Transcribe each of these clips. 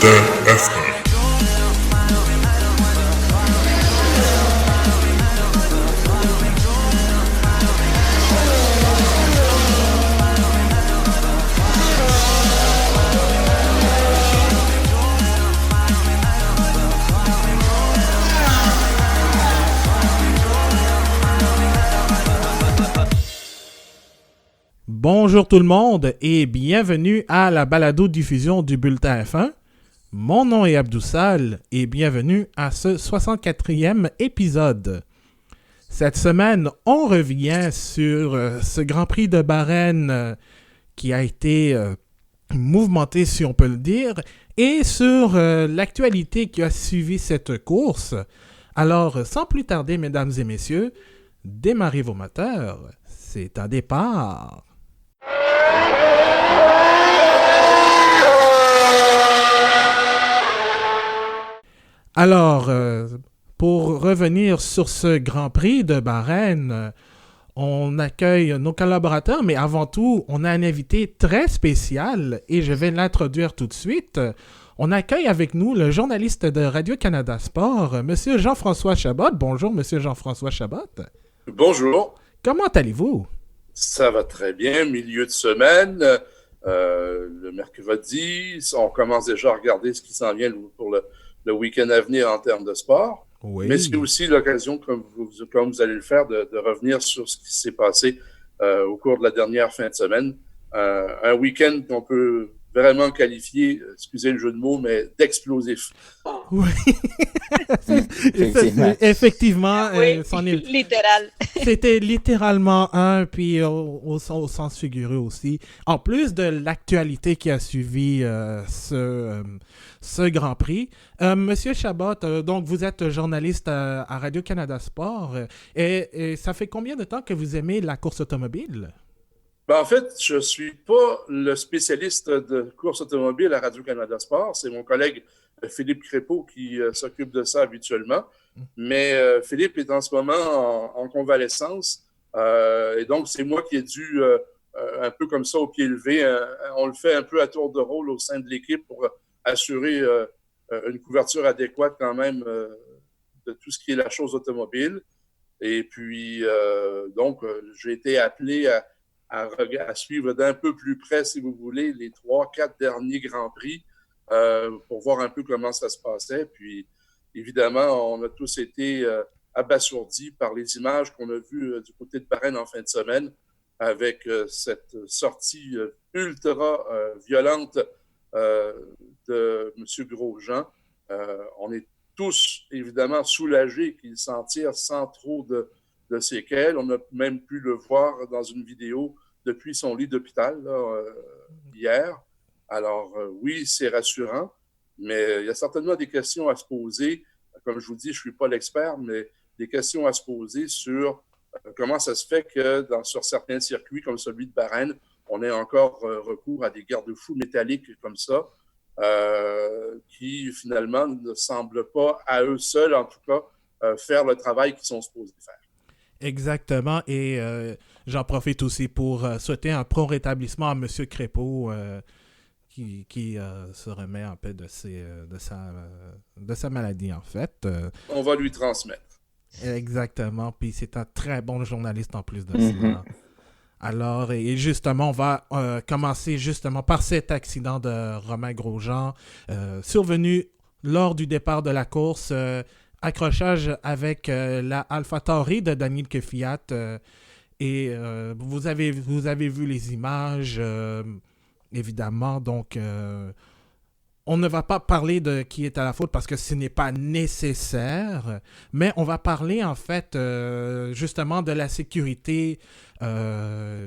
TFM. Bonjour tout le monde et bienvenue à la balado-diffusion du Bulletin F1. Mon nom est Abdoussal et bienvenue à ce 64e épisode. Cette semaine, on revient sur ce Grand Prix de Bahreïn qui a été mouvementé, si on peut le dire, et sur l'actualité qui a suivi cette course. Alors, sans plus tarder, mesdames et messieurs, démarrez vos moteurs. C'est un départ. Alors, pour revenir sur ce Grand Prix de Bahreïn, on accueille nos collaborateurs, mais avant tout, on a un invité très spécial et je vais l'introduire tout de suite. On accueille avec nous le journaliste de Radio-Canada Sport, M. Jean-François Chabot. Bonjour, M. Jean-François Chabot. Bonjour. Comment allez-vous? Ça va très bien, milieu de semaine. Le mercredi, on commence déjà à regarder ce qui s'en vient pour le week-end à venir en termes de sport. Oui. Mais c'est aussi l'occasion, comme vous allez le faire, de revenir sur ce qui s'est passé au cours de la dernière fin de semaine. Un week-end qu'on peut vraiment qualifié, excusez le jeu de mots, mais d'explosif. Oui. Effectivement. Littéral. C'était littéralement un, puis au sens figuré aussi. En plus de l'actualité qui a suivi ce Grand Prix. Monsieur Chabot, donc vous êtes journaliste à Radio-Canada Sport. Et ça fait combien de temps que vous aimez la course automobile? En fait, je ne suis pas le spécialiste de course automobile à Radio-Canada Sport. C'est mon collègue Philippe Crépeau qui s'occupe de ça habituellement. Mais Philippe est en ce moment en convalescence. Et donc, c'est moi qui ai dû, un peu comme ça, au pied levé, on le fait un peu à tour de rôle au sein de l'équipe pour assurer une couverture adéquate quand même de tout ce qui est la chose automobile. Et puis, donc, j'ai été appelé à suivre d'un peu plus près, si vous voulez, les 3-4 derniers Grands Prix pour voir un peu comment ça se passait. Puis, évidemment, on a tous été abasourdis par les images qu'on a vues du côté de Bahreïn en fin de semaine avec cette sortie ultra violente de M. Grosjean. On est tous, évidemment, soulagés qu'il s'en tire sans trop de séquelles. On a même pu le voir dans une vidéo depuis son lit d'hôpital hier. Alors, oui, c'est rassurant, mais il y a certainement des questions à se poser. Comme je vous dis, je ne suis pas l'expert, mais des questions à se poser sur comment ça se fait que sur certains circuits, comme celui de Bahreïn, on ait encore recours à des garde-fous métalliques comme ça, qui finalement ne semblent pas, à eux seuls en tout cas, faire le travail qu'ils sont supposés faire. Exactement, et j'en profite aussi pour souhaiter un prompt rétablissement à M. Crépeau qui se remet en paix de sa maladie, en fait. On va lui transmettre. Exactement, puis c'est un très bon journaliste en plus de ça. Alors, et justement, on va commencer justement par cet accident de Romain Grosjean, survenu lors du départ de la course, accrochage avec la AlphaTauri de Daniil Kvyat. Et vous avez vu les images, évidemment. Donc, on ne va pas parler de qui est à la faute parce que ce n'est pas nécessaire. Mais on va parler, en fait, justement de la sécurité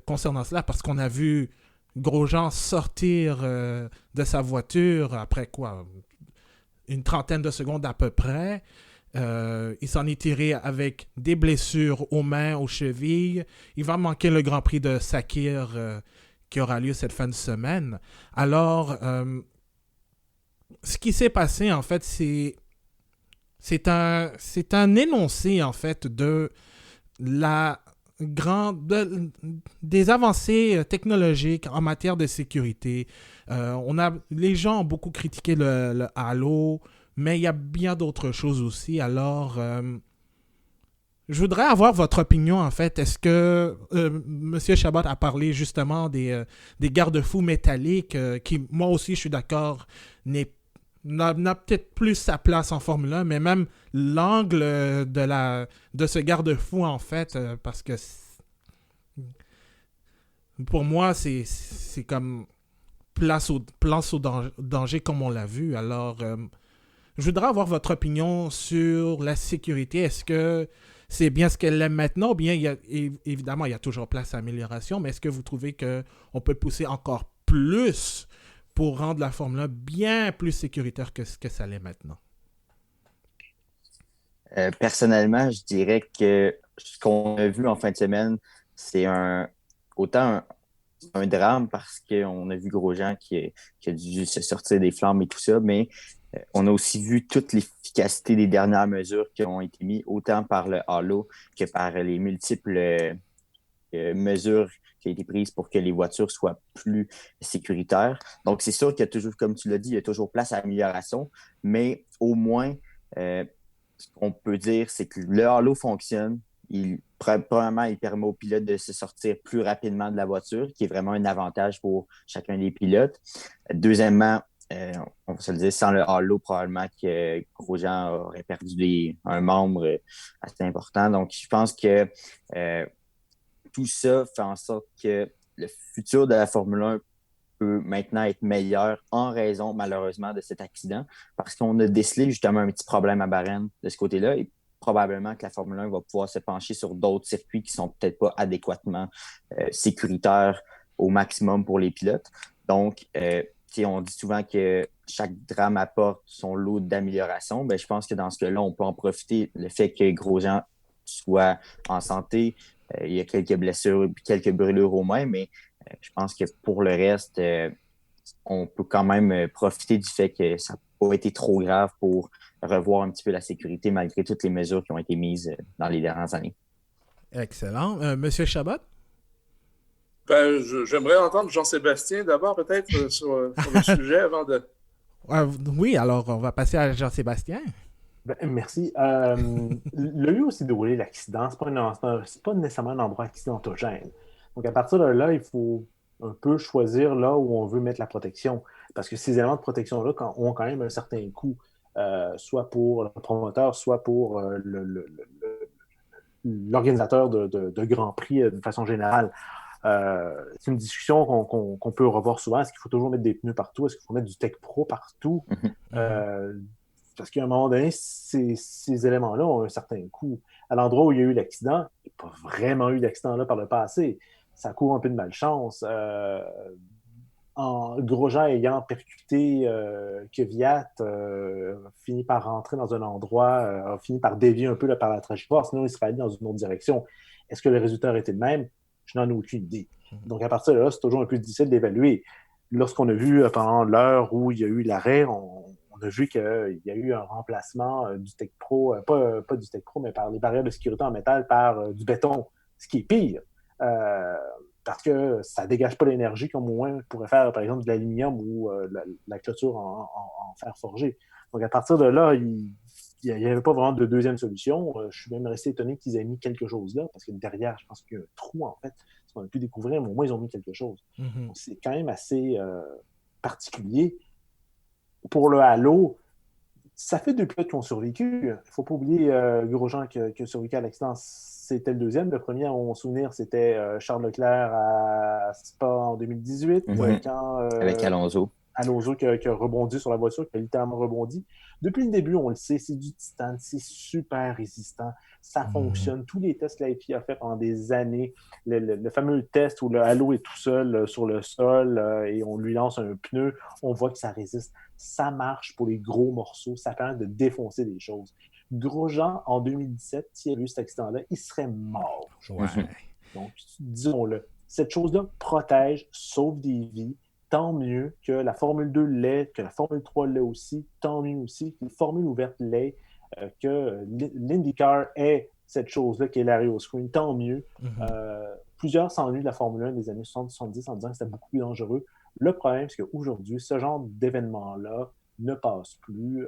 concernant cela. Parce qu'on a vu Grosjean sortir de sa voiture après quoi? Une trentaine de secondes à peu près. Il s'en est tiré avec des blessures aux mains, aux chevilles. Il va manquer le Grand Prix de Sakhir qui aura lieu cette fin de semaine. Alors, ce qui s'est passé, en fait, c'est un énoncé, en fait, de des avancées technologiques en matière de sécurité. Les gens ont beaucoup critiqué le Halo, mais il y a bien d'autres choses aussi. Alors, je voudrais avoir votre opinion, en fait. Est-ce que M. Chabot a parlé justement des garde-fous métalliques qui, moi aussi, je suis d'accord, n'a peut-être plus sa place en Formule 1, mais même l'angle de ce garde-fou, en fait, parce que pour moi, c'est comme place au danger, comme on l'a vu. Alors, je voudrais avoir votre opinion sur la sécurité. Est-ce que c'est bien ce qu'elle est maintenant ou bien, évidemment, il y a toujours place à amélioration, mais est-ce que vous trouvez qu'on peut pousser encore plus pour rendre la Formule 1 bien plus sécuritaire que ce que ça l'est maintenant? Personnellement, je dirais que ce qu'on a vu en fin de semaine, c'est autant un drame parce qu'on a vu Grosjean qui a dû se sortir des flammes et tout ça, mais on a aussi vu toute l'efficacité des dernières mesures qui ont été mises, autant par le Halo que par les multiples mesures qui ont été prises pour que les voitures soient plus sécuritaires. Donc, c'est sûr qu'il y a toujours, comme tu l'as dit, il y a toujours place à amélioration, mais au moins, ce qu'on peut dire, c'est que le Halo fonctionne. Premièrement, il permet aux pilotes de se sortir plus rapidement de la voiture, qui est vraiment un avantage pour chacun des pilotes. Deuxièmement, on va se le dire, sans le Halo, probablement que Grosjean aurait perdu un membre assez important. Donc, je pense que tout ça fait en sorte que le futur de la Formule 1 peut maintenant être meilleur en raison, malheureusement, de cet accident, parce qu'on a décelé justement un petit problème à Bahreïn de ce côté-là, et probablement que la Formule 1 va pouvoir se pencher sur d'autres circuits qui sont peut-être pas adéquatement sécuritaires au maximum pour les pilotes. Donc, on dit souvent que chaque drame apporte son lot d'amélioration. Ben, je pense que dans ce cas-là, on peut en profiter. Le fait que Grosjean soit en santé, il y a quelques blessures, quelques brûlures au moins, mais je pense que pour le reste, on peut quand même profiter du fait que ça n'a pas été trop grave pour revoir un petit peu la sécurité malgré toutes les mesures qui ont été mises dans les dernières années. Excellent. Monsieur Chabot? Ben, j'aimerais entendre Jean-Sébastien d'abord, peut-être, sur le sujet avant de. Oui, alors on va passer à Jean-Sébastien. Ben, merci. Le lieu où s'est déroulé l'accident, c'est pas nécessairement un endroit accidentogène. Donc, à partir de là, il faut un peu choisir là où on veut mettre la protection. Parce que ces éléments de protection-là ont quand même un certain coût, soit pour le promoteur, soit pour l'organisateur de Grand Prix de façon générale. C'est une discussion qu'on peut revoir souvent. Est-ce qu'il faut toujours mettre des pneus partout? Est-ce qu'il faut mettre du Tech Pro partout? Parce qu'à un moment donné, ces éléments-là ont un certain coût. À l'endroit où il y a eu l'accident, il n'y a pas vraiment eu d'accident-là par le passé. Ça court un peu de malchance. Grosjean ayant percuté Kvyat, finit par rentrer dans un endroit, a fini par dévier un peu là, par la trajectoire, sinon il serait allé dans une autre direction. Est-ce que le résultat aurait été le même? Je n'en ai aucune idée. Donc à partir de là, c'est toujours un peu difficile d'évaluer. Lorsqu'on a vu pendant l'heure où il y a eu l'arrêt, on a vu qu'il y a eu un remplacement du Tech Pro, pas du Tech Pro, mais par les barrières de sécurité en métal par du béton, ce qui est pire. Parce que ça ne dégage pas l'énergie comme au moins pourrait faire, par exemple, de l'aluminium ou la clôture en fer forgé. Donc, à partir de là, il n'y avait pas vraiment de deuxième solution. Je suis même resté étonné qu'ils aient mis quelque chose là, parce que derrière, je pense qu'il y a un trou, en fait, ce qu'on a pu découvrir, mais au moins, ils ont mis quelque chose. Donc, c'est quand même assez particulier. Pour le Halo, ça fait deux pilotes qui ont survécu. Il ne faut pas oublier Grosjean qui a survécu à l'accident. C'était le deuxième. Le premier, à mon souvenir, c'était Charles Leclerc à Spa en 2018. Avec Alonso. Alonso qui a rebondi sur la voiture, qui a littéralement rebondi. Depuis le début, on le sait, c'est du titane, c'est super résistant, ça fonctionne. Tous les tests que la FIA a fait pendant des années, le fameux test où le halo est tout seul sur le sol et on lui lance un pneu, on voit que ça résiste. Ça marche pour les gros morceaux, ça permet de défoncer des choses. Grosjean, en 2017, s'il y avait eu cet accident-là, il serait mort. Ouais. Donc, disons-le, cette chose-là protège, sauve des vies. Tant mieux que la Formule 2 l'ait, que la Formule 3 l'ait aussi, tant mieux aussi que la Formule ouverte l'ait, que l'IndyCar ait cette chose-là qui est l'arrêt au screen, tant mieux. Plusieurs s'ennuient de la Formule 1 des années 60-70 en disant que c'était beaucoup plus dangereux. Le problème, c'est qu'aujourd'hui, ce genre d'événement-là ne passe plus.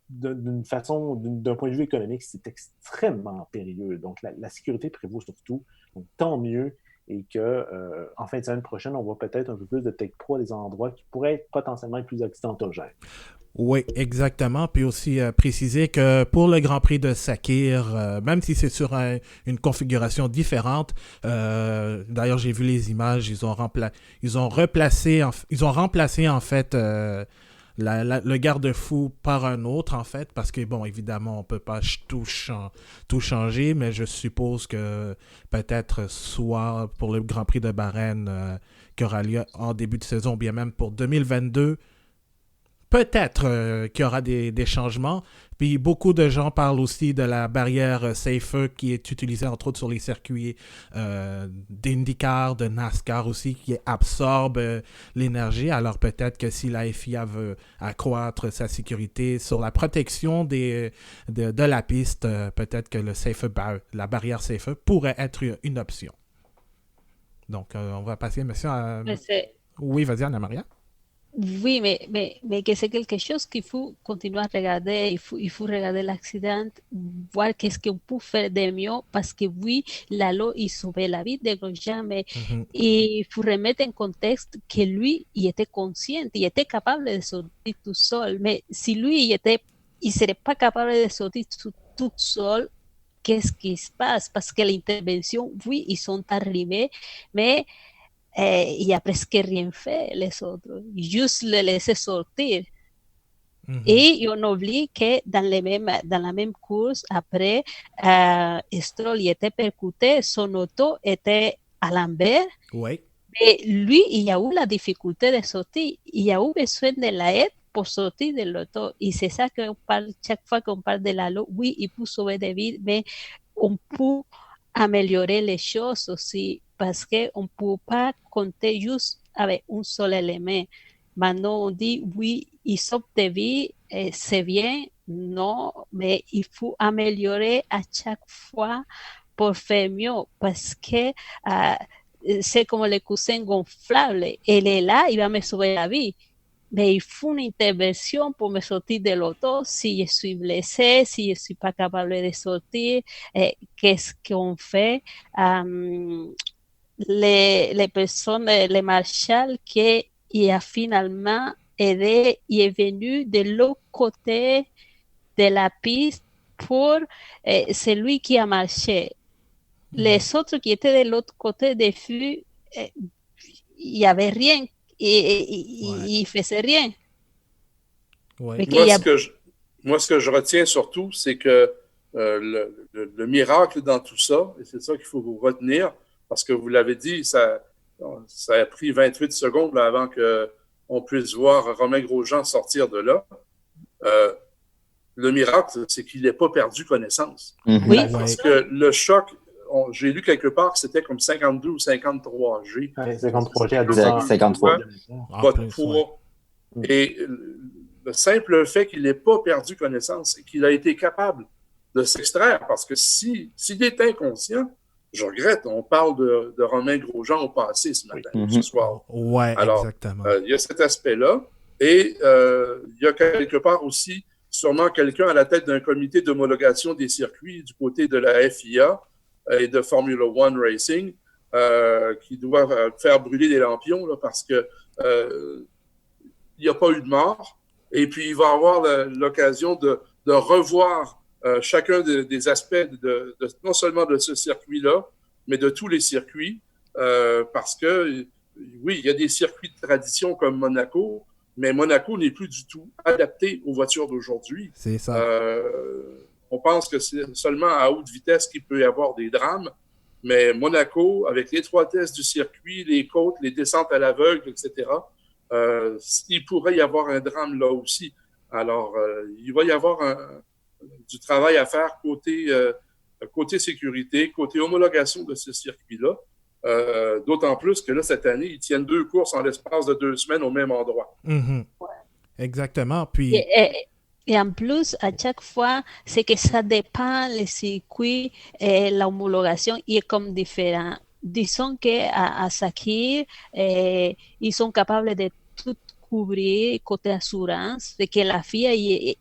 D'un point de vue économique, c'est extrêmement périlleux. Donc, la sécurité prévaut surtout. Donc, tant mieux. Et qu'en fin de semaine prochaine, on voit peut-être un peu plus de Tech Pro à des endroits qui pourraient être potentiellement plus accidentogènes. Oui, exactement. Puis aussi préciser que pour le Grand Prix de Sakir, même si c'est sur une configuration différente, d'ailleurs j'ai vu les images, ils ont remplacé en fait le garde-fou par un autre en fait, parce que bon, évidemment on peut pas tout changer, mais je suppose que peut-être soit pour le Grand Prix de Bahreïn qui aura lieu en début de saison, bien même pour 2022. Peut-être qu'il y aura des changements. Puis beaucoup de gens parlent aussi de la barrière Safer qui est utilisée entre autres sur les circuits d'IndyCar, de NASCAR aussi, qui absorbe l'énergie. Alors peut-être que si la FIA veut accroître sa sécurité sur la protection de la piste, peut-être que la barrière Safer pourrait être une option. Donc on va passer, monsieur. Oui, vas-y, Anna-Maria. Oui, mais que c'est quelque chose qu'il faut continuer à regarder. Il faut regarder l'accident, voir qu'est-ce qu'on peut faire de mieux, parce que oui, la loi, il sauvait la vie de Grosjean, mais il faut remettre en contexte que lui, il était conscient, il était capable de sortir tout seul. Mais si lui, il serait pas capable de sortir tout seul, qu'est-ce qui se passe? Parce que l'intervention, oui, ils sont arrivés, mais il n'y a presque rien fait les autres, juste les laisser sortir. Et on oublie que dans la même course, après, Stroll était percuté, son auto était à l'envers. Oui. Mais lui, il y a eu la difficulté de sortir, il y a eu besoin de l'aide pour sortir de l'auto. Et c'est ça qu'on parle, chaque fois qu'on parle de la loi, oui, il peut sauver des vies, mais on peut améliorer les choses aussi, parce qu'on ne peut pas compter juste avec un seul élément. Maintenant, on dit, oui, il sauve des vies, c'est bien, non, mais il faut améliorer à chaque fois pour faire mieux, parce que c'est comme le coussin gonflable. Elle est là, il va me sauver la vie. Mais il faut une intervention pour me sortir de l'auto si je suis blessée, si je ne suis pas capable de sortir. Qu'est-ce qu'on fait? Les personnes, les marshals qui a finalement aidé, il est venu de l'autre côté de la piste pour celui qui a marché. Les autres qui étaient de l'autre côté des flux, il n'y avait rien. Il faisait rien. Ouais. Moi, ce que je retiens surtout, c'est que le miracle dans tout ça, et c'est ça qu'il faut vous retenir, parce que vous l'avez dit, ça a pris 28 secondes là, avant qu'on puisse voir Romain Grosjean sortir de là. Le miracle, c'est qu'il n'ait pas perdu connaissance. Oui, parce que le choc, j'ai lu quelque part que c'était comme 52 ou 53 G. 53 G à 53. Votre poids. Et le simple fait qu'il n'ait pas perdu connaissance, c'est qu'il a été capable de s'extraire, parce que s'il est inconscient, je regrette, on parle de Romain Grosjean au passé ce matin, ce soir. Oui, exactement. Il y a cet aspect-là. Et il y a quelque part aussi sûrement quelqu'un à la tête d'un comité d'homologation des circuits du côté de la FIA et de Formula One Racing qui doit faire brûler des lampions là, parce que il n'y a pas eu de mort. Et puis, il va avoir l'occasion de revoir chacun des aspects non seulement de ce circuit-là, mais de tous les circuits, parce que, oui, il y a des circuits de tradition comme Monaco, mais Monaco n'est plus du tout adapté aux voitures d'aujourd'hui. C'est ça. On pense que c'est seulement à haute vitesse qu'il peut y avoir des drames, mais Monaco, avec l'étroitesse du circuit, les côtes, les descentes à l'aveugle, etc., il pourrait y avoir un drame là aussi. Alors, il va y avoir du travail à faire côté sécurité, côté homologation de ce circuit-là. D'autant plus que là, cette année, ils tiennent 2 courses en l'espace de 2 semaines au même endroit. Mm-hmm. Exactement. Puis... Et en plus, à chaque fois, c'est que ça dépend, les circuits, l'homologation est comme différent. Disons qu'à Sakir, ils sont capables de tout couvrir côté assurance, de que la FIA,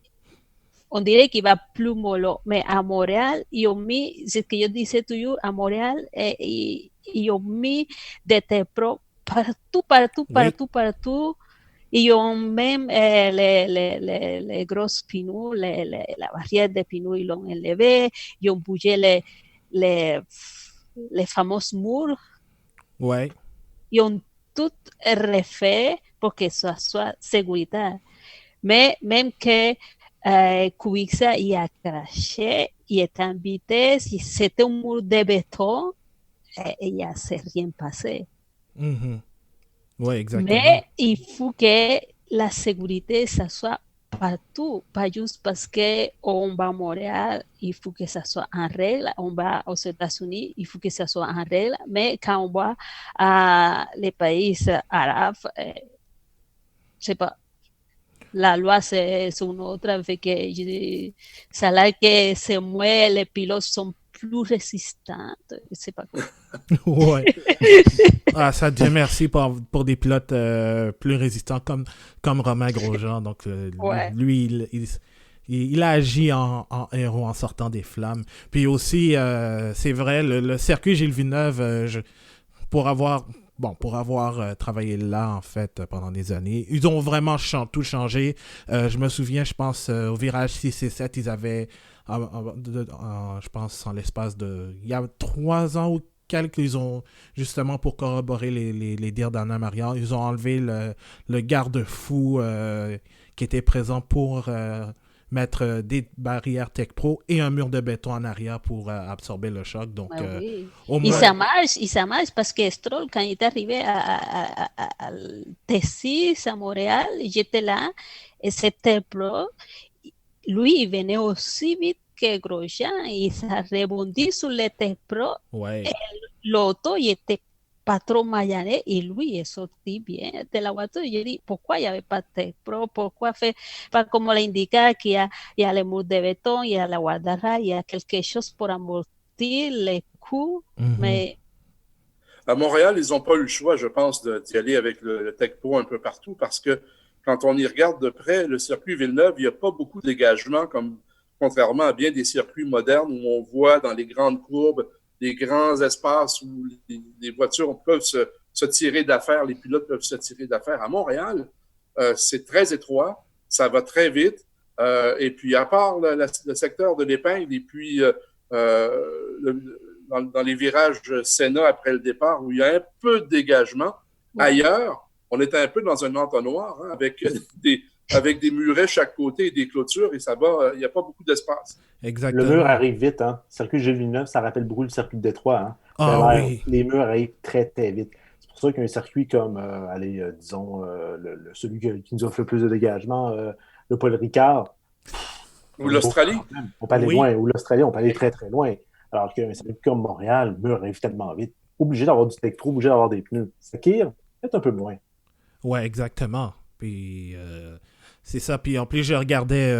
on dirait qu'il va plus mollo. Mais à Montréal, ils ont mis, c'est ce que je disais toujours, à Montréal, ils ont mis des pro partout, partout, partout, partout. Ils ont même les grosses pinous, la barrière de pinous, ils l'ont élevé. Ils ont bougé les fameux murs. Ouais. Ils ont tout refait pour que ça soit sécuritaire. Mais même que Kubica il a craché, il était en vitesse, c'était un mur de béton, et il ne s'est rien passé. Mm-hmm. Oui, exactement. Mais il faut que la sécurité, ça soit partout, pas juste parce qu'on va à Montréal, il faut que ça soit en règle, on va aux États-Unis, il faut que ça soit en règle, mais quand on va à les pays arabes, je sais pas, la loi c'est une autre, fait que ça là que c'est moins, les pilotes sont plus résistants, je sais pas quoi. Ouais. Ah, ça, Dieu merci pour des pilotes plus résistants comme Romain Grosjean. Donc, Ouais. lui, il a agi en héros en sortant des flammes. Puis aussi, c'est vrai, le circuit Gilles Villeneuve, pour avoir travaillé là, en fait, pendant des années, ils ont vraiment tout changé. Je me souviens, je pense, au virage 6 et 7, ils avaient, je pense, en l'espace de... Il y a 3 ans ou quelques, ils ont, justement, pour corroborer les dires d'Anna Maria, ils ont enlevé le garde-fou qui était présent pour mettre des barrières Tech Pro et un mur de béton en arrière pour absorber le choc. Donc, Oui. au Y moins... ça marche parce que Stroll, quand il est arrivé à T6, à Montréal, j'étais là, et c'était pro. Lui, il venait aussi vite que Grosjean, et ça rebondit sur le Tech Pro. Ouais. L'auto, il était pas trop maillé, et lui, il est sorti bien de la voiture. Je dis, pourquoi il n'y avait pas de Tech Pro? Pourquoi fait pas comme l'indica qu'il y a le mur de béton, il y a la guardarra, il y a quelque chose pour amortir les coups, mais... À Montréal, ils n'ont pas eu le choix, je pense, d'y aller avec le Tech Pro un peu partout parce que quand on y regarde de près, le circuit Villeneuve, il n'y a pas beaucoup de dégagement, contrairement à bien des circuits modernes où on voit dans les grandes courbes des grands espaces où les voitures peuvent se tirer d'affaire, les pilotes peuvent se tirer d'affaire. À Montréal, c'est très étroit, ça va très vite, et puis à part le secteur de l'Épingle et puis dans les virages Senna après le départ où il y a un peu de dégagement, ailleurs, on était un peu dans un entonnoir hein, avec des murets chaque côté et des clôtures et ça va, il n'y a pas beaucoup d'espace. Exactement. Le mur arrive vite. Hein. Le circuit Gilles Villeneuve, ça rappelle beaucoup le circuit de Détroit. Hein. Ah oui. Les murs arrivent très, très vite. C'est pour ça qu'un circuit comme, disons, celui qui nous offre le plus de dégagement, le Paul Ricard. Ou l'Australie. On peut aller loin. Ou l'Australie, on peut aller très, très loin. Alors qu'un circuit comme Montréal, le mur arrive tellement vite. Obligé d'avoir du Tech Pro, obligé d'avoir des pneus. Sakir, peut-être un peu moins. Ouais, exactement. Puis c'est ça. Puis en plus, je regardais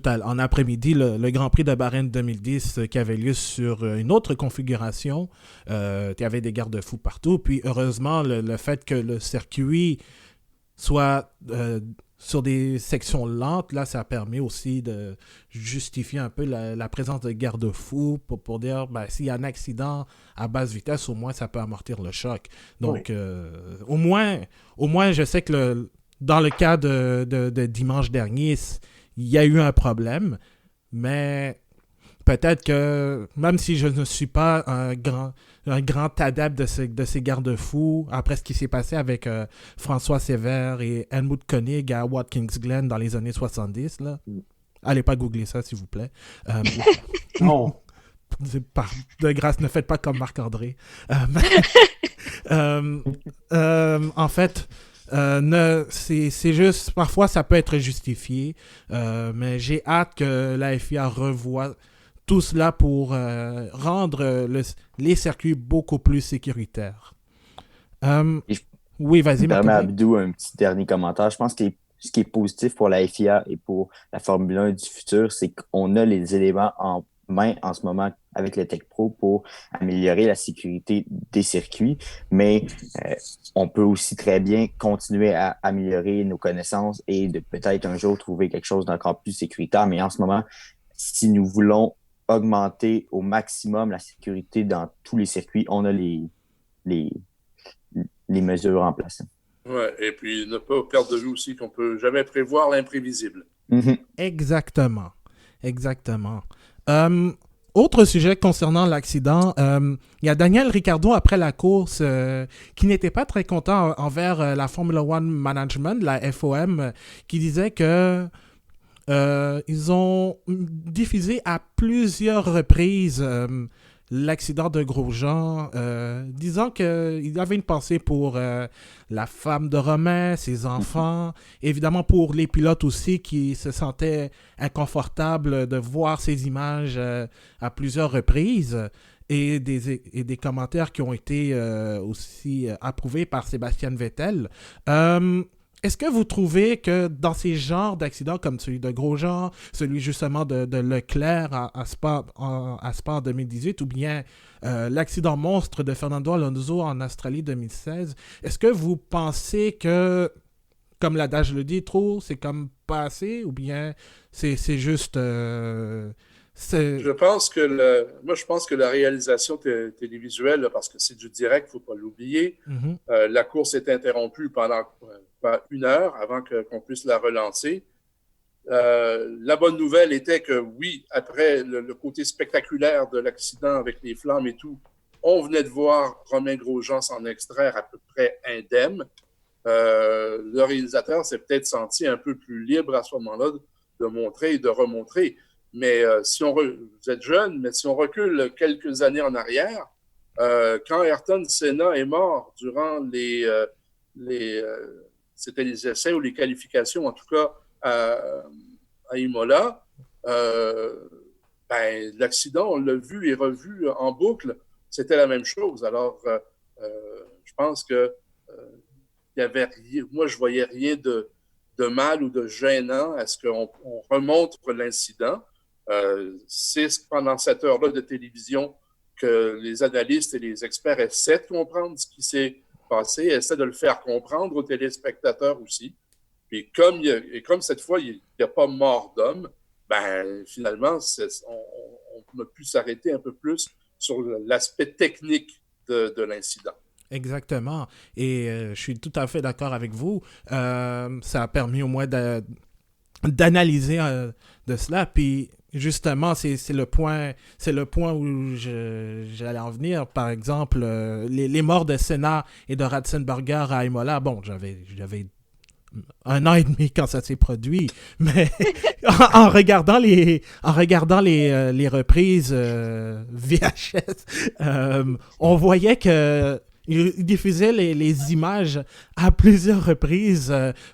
en après-midi le Grand Prix de Bahreïn 2010 qui avait lieu sur une autre configuration. Il y avait des garde-fous partout. Puis heureusement, le fait que le circuit soit sur des sections lentes, là, ça permet aussi de justifier un peu la présence de garde-fous pour dire, s'il y a un accident à basse vitesse, au moins, ça peut amortir le choc. Donc, au moins, je sais que dans le cas de dimanche dernier, il y a eu un problème, mais peut-être que, même si je ne suis pas un grand adepte de ces garde-fous, après ce qui s'est passé avec François Sévère et Helmut Koenig à Watkins Glen dans les années 70, là. Allez pas googler ça, s'il vous plaît. Non. De grâce, ne faites pas comme Marc-André. En fait... c'est juste, parfois ça peut être justifié, mais j'ai hâte que la FIA revoie tout cela pour rendre les circuits beaucoup plus sécuritaires. Oui, vas-y, Marc. Abdou, un petit dernier commentaire. Je pense que ce qui est positif pour la FIA et pour la Formule 1 du futur, c'est qu'on a les éléments en main en ce moment avec le Tech Pro pour améliorer la sécurité des circuits, mais on peut aussi très bien continuer à améliorer nos connaissances et de peut-être un jour trouver quelque chose d'encore plus sécuritaire. Mais en ce moment, si nous voulons augmenter au maximum la sécurité dans tous les circuits, on a les mesures en place. Ouais, et puis ne pas perdre de vue aussi qu'on ne peut jamais prévoir l'imprévisible. Mm-hmm. Exactement. Autre sujet concernant l'accident, il y a Daniel Ricciardo après la course qui n'était pas très content envers la Formula One Management, la FOM, qui disait que ils ont diffusé à plusieurs reprises l'accident de Grosjean, disant qu'il avait une pensée pour la femme de Romain, ses enfants, évidemment pour les pilotes aussi qui se sentaient inconfortables de voir ces images à plusieurs reprises et des commentaires qui ont été aussi approuvés par Sébastien Vettel. Est-ce que vous trouvez que dans ces genres d'accidents comme celui de Grosjean, celui justement de Leclerc à Spa en 2018 ou bien l'accident monstre de Fernando Alonso en Australie 2016, est-ce que vous pensez que, comme l'adage le dit, trop, c'est comme pas assez ou bien c'est juste... Je pense que la réalisation télévisuelle, parce que c'est du direct, il ne faut pas l'oublier, la course est interrompue pendant 1 heure avant qu'on puisse la relancer. La bonne nouvelle était que oui, après le côté spectaculaire de l'accident avec les flammes et tout, on venait de voir Romain Grosjean s'en extraire à peu près indemne. Le réalisateur s'est peut-être senti un peu plus libre à ce moment-là de montrer et de remontrer. Mais vous êtes jeune, mais si on recule quelques années en arrière, quand Ayrton Senna est mort durant c'était les essais ou les qualifications, en tout cas à Imola, l'accident, on l'a vu et revu en boucle, c'était la même chose. Alors, je pense que moi, je voyais rien de mal ou de gênant à ce qu'on remonte l'incident. C'est pendant cette heure-là de télévision que les analystes et les experts essaient de comprendre ce qui s'est passé, essaient de le faire comprendre aux téléspectateurs aussi. Puis comme cette fois, il n'y a pas mort d'homme, finalement, on a pu s'arrêter un peu plus sur l'aspect technique de l'incident. Exactement. Et je suis tout à fait d'accord avec vous. Ça a permis au moins d'analyser de cela. Puis justement, c'est le point où j'allais en venir. Par exemple, les morts de Senna et de Ratzenberger à Imola. Bon, j'avais 1 an et demi quand ça s'est produit, mais en regardant les reprises VHS, on voyait que il diffusait les images à plusieurs reprises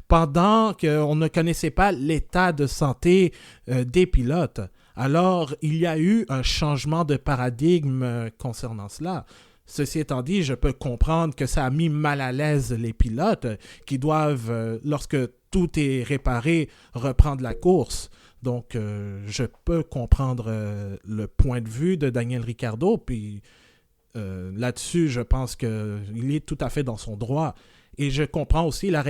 pendant qu'on ne connaissait pas l'état de santé des pilotes. Alors, il y a eu un changement de paradigme concernant cela. Ceci étant dit, je peux comprendre que ça a mis mal à l'aise les pilotes qui doivent, lorsque tout est réparé, reprendre la course. Donc, je peux comprendre le point de vue de Daniel Ricciardo, puis là-dessus, je pense qu'il est tout à fait dans son droit. Et je comprends aussi la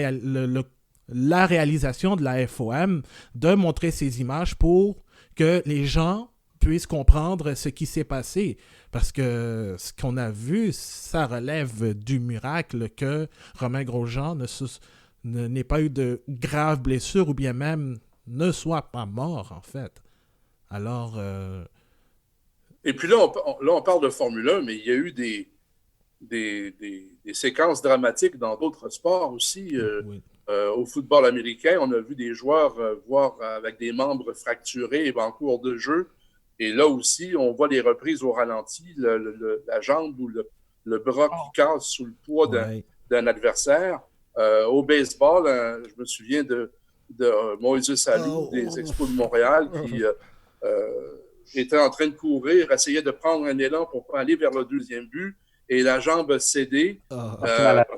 réalisation de la FOM de montrer ces images pour que les gens puissent comprendre ce qui s'est passé. Parce que ce qu'on a vu, ça relève du miracle que Romain Grosjean n'ait pas eu de graves blessures ou bien même ne soit pas mort, en fait. Alors... Et puis là, on parle de Formule 1, mais il y a eu des séquences dramatiques dans d'autres sports aussi. Oui. Au football américain, on a vu des joueurs voir avec des membres fracturés en cours de jeu. Et là aussi, on voit les reprises au ralenti, la jambe ou le bras qui casse sous le poids d'un adversaire. Au baseball, je me souviens de Moïse Salou des Expos de Montréal qui était en train de courir, essayait de prendre un élan pour aller vers le deuxième but et la jambe cédée.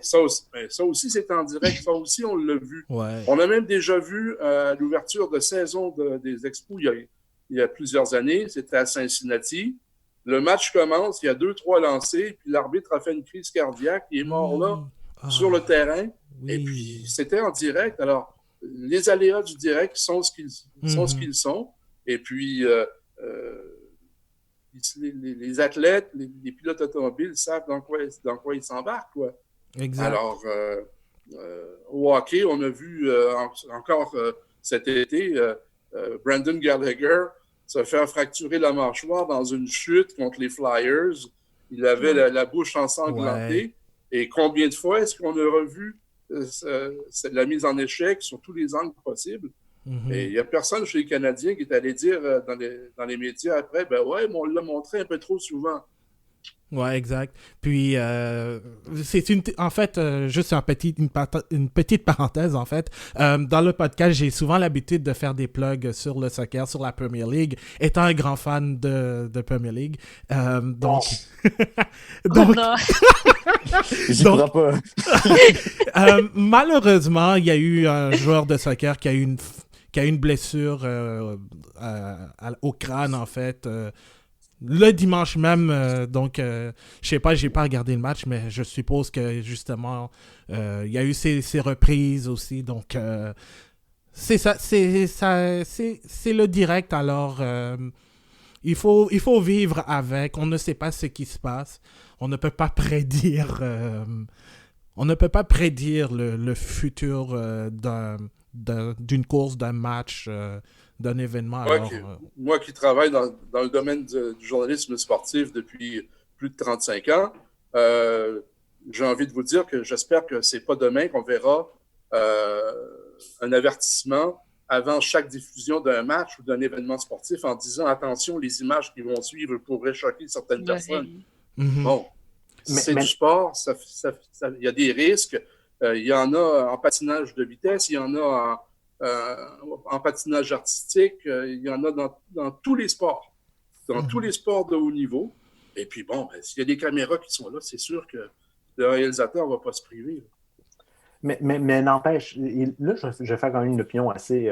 Ça aussi, c'est en direct. Ça aussi, on l'a vu. Ouais. On a même déjà vu à l'ouverture de saison des Expos il y a plusieurs années. C'était à Cincinnati. Le match commence, il y a 2-3 lancés, puis l'arbitre a fait une crise cardiaque. Il est mort là, sur le terrain. Oui. Et puis, c'était en direct. Alors, les aléas du direct sont ce qu'ils sont. Et puis, les athlètes, les pilotes automobiles savent dans quoi ils s'embarquent, quoi. Exact. Alors, au hockey, on a vu encore cet été, Brandon Gallagher se faire fracturer la mâchoire dans une chute contre les Flyers. Il avait la bouche ensanglantée. Ouais. Et combien de fois est-ce qu'on a revu la mise en échec sur tous les angles possibles? Et il n'y a personne chez les Canadiens qui est allé dire dans les médias après, ben ouais, mais on l'a montré un peu trop souvent. Ouais, exact. Puis, en fait, juste une petite parenthèse, en fait. Dans le podcast, j'ai souvent l'habitude de faire des plugs sur le soccer, sur la Premier League, étant un grand fan de Premier League. Donc... donc... Oh J'y crois pas. Malheureusement, il y a eu un joueur de soccer qui a eu une blessure au crâne, en fait, le dimanche même. Donc, je sais pas, j'ai pas regardé le match, mais je suppose que, justement, il y a eu ces reprises aussi. Donc, c'est ça, c'est le direct. Alors, il faut vivre avec. On ne sait pas ce qui se passe. On ne peut pas prédire... on ne peut pas prédire le futur d'une course, d'un match, d'un événement. Moi qui travaille dans le domaine du journalisme sportif depuis plus de 35 ans, j'ai envie de vous dire que j'espère que c'est pas demain qu'on verra un avertissement avant chaque diffusion d'un match ou d'un événement sportif en disant attention, les images qui vont suivre pourraient choquer certaines personnes. Bon, c'est du sport, il y a des risques. Il y en a en patinage de vitesse, il y en a en patinage artistique, il y en a dans tous les sports, tous les sports de haut niveau. Et puis bon, s'il y a des caméras qui sont là, c'est sûr que le réalisateur ne va pas se priver. Mais n'empêche, là, je vais faire quand même une opinion assez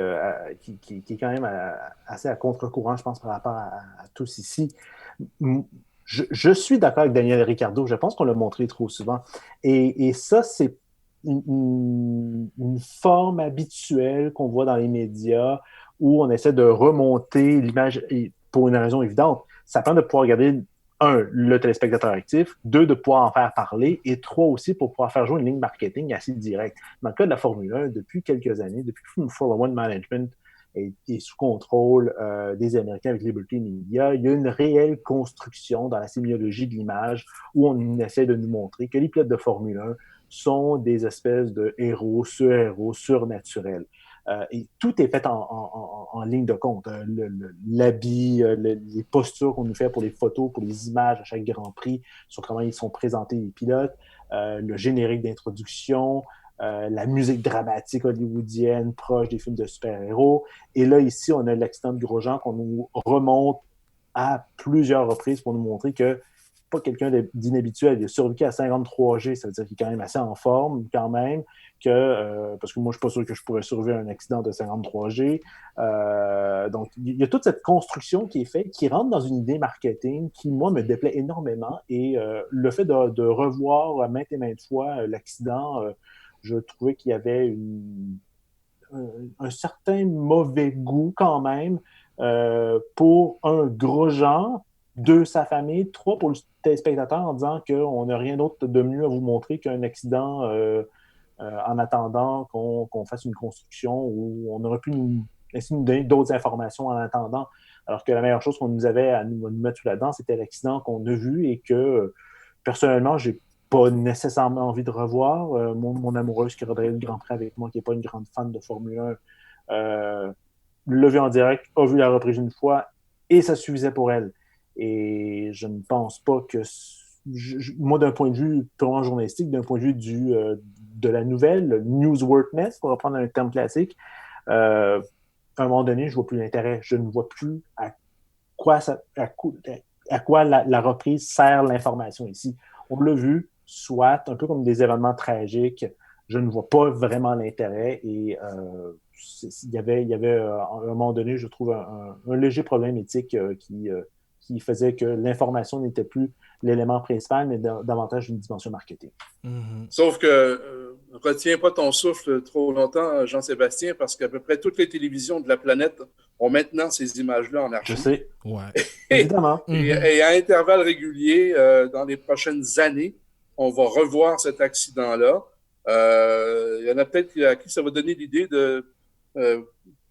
qui est quand même assez à contre-courant, je pense, par rapport à tous ici. Je suis d'accord avec Daniel Ricciardo, je pense qu'on l'a montré trop souvent. Et ça, c'est une forme habituelle qu'on voit dans les médias où on essaie de remonter l'image pour une raison évidente. Ça permet de pouvoir regarder, le téléspectateur actif, 2, de pouvoir en faire parler, et 3 aussi pour pouvoir faire jouer une ligne marketing assez directe. Dans le cas de la Formule 1, depuis quelques années, depuis que le Formula One Management est sous contrôle des Américains avec Liberty Media, il y a une réelle construction dans la sémiologie de l'image où on essaie de nous montrer que les pilotes de Formule 1 sont des espèces de héros, surnaturels. Et tout est fait en ligne de compte. L'habit, les postures qu'on nous fait pour les photos, pour les images à chaque Grand Prix, sur comment ils sont présentés les pilotes, le générique d'introduction, la musique dramatique hollywoodienne proche des films de super-héros. Et là, ici, on a l'accident de Grosjean qu'on nous remonte à plusieurs reprises pour nous montrer que pas quelqu'un d'inhabituel. Il a survécu à 53G, ça veut dire qu'il est quand même assez en forme, quand même, parce que moi, je ne suis pas sûr que je pourrais survivre à un accident de 53G. Donc, il y a toute cette construction qui est faite, qui rentre dans une idée marketing qui, moi, me déplaît énormément. Et le fait de revoir maintes et maintes fois l'accident, je trouvais qu'il y avait un certain mauvais goût, quand même, pour un Grosjean, 2, sa famille, 3, pour le téléspectateur, en disant qu'on n'a rien d'autre de mieux à vous montrer qu'un accident en attendant qu'on fasse une construction, où on aurait pu essayer de nous donner d'autres informations en attendant, alors que la meilleure chose qu'on nous avait à nous mettre sous la dent, c'était l'accident qu'on a vu et que, personnellement, j'ai pas nécessairement envie de revoir. Mon amoureuse qui regarderait le Grand Prix avec moi, qui n'est pas une grande fan de Formule 1, l'a vu en direct, a vu la reprise une fois, et ça suffisait pour elle. Et je ne pense pas que... moi, d'un point de vue purement journalistique, d'un point de vue de la nouvelle, le newsworthiness, pour reprendre un terme classique, à un moment donné, je ne vois plus l'intérêt. Je ne vois plus à quoi la reprise sert l'information ici. On l'a vu, soit, un peu comme des événements tragiques. Je ne vois pas vraiment l'intérêt et il y avait à un moment donné, je trouve, un léger problème éthique qui faisait que l'information n'était plus l'élément principal, mais davantage une dimension marketing. Sauf que retiens pas ton souffle trop longtemps, Jean-Sébastien, parce qu'à peu près toutes les télévisions de la planète ont maintenant ces images-là en archive. Je sais. Ouais. Évidemment. Et à intervalles réguliers, dans les prochaines années, on va revoir cet accident-là. Il y en a peut-être à qui ça va donner l'idée de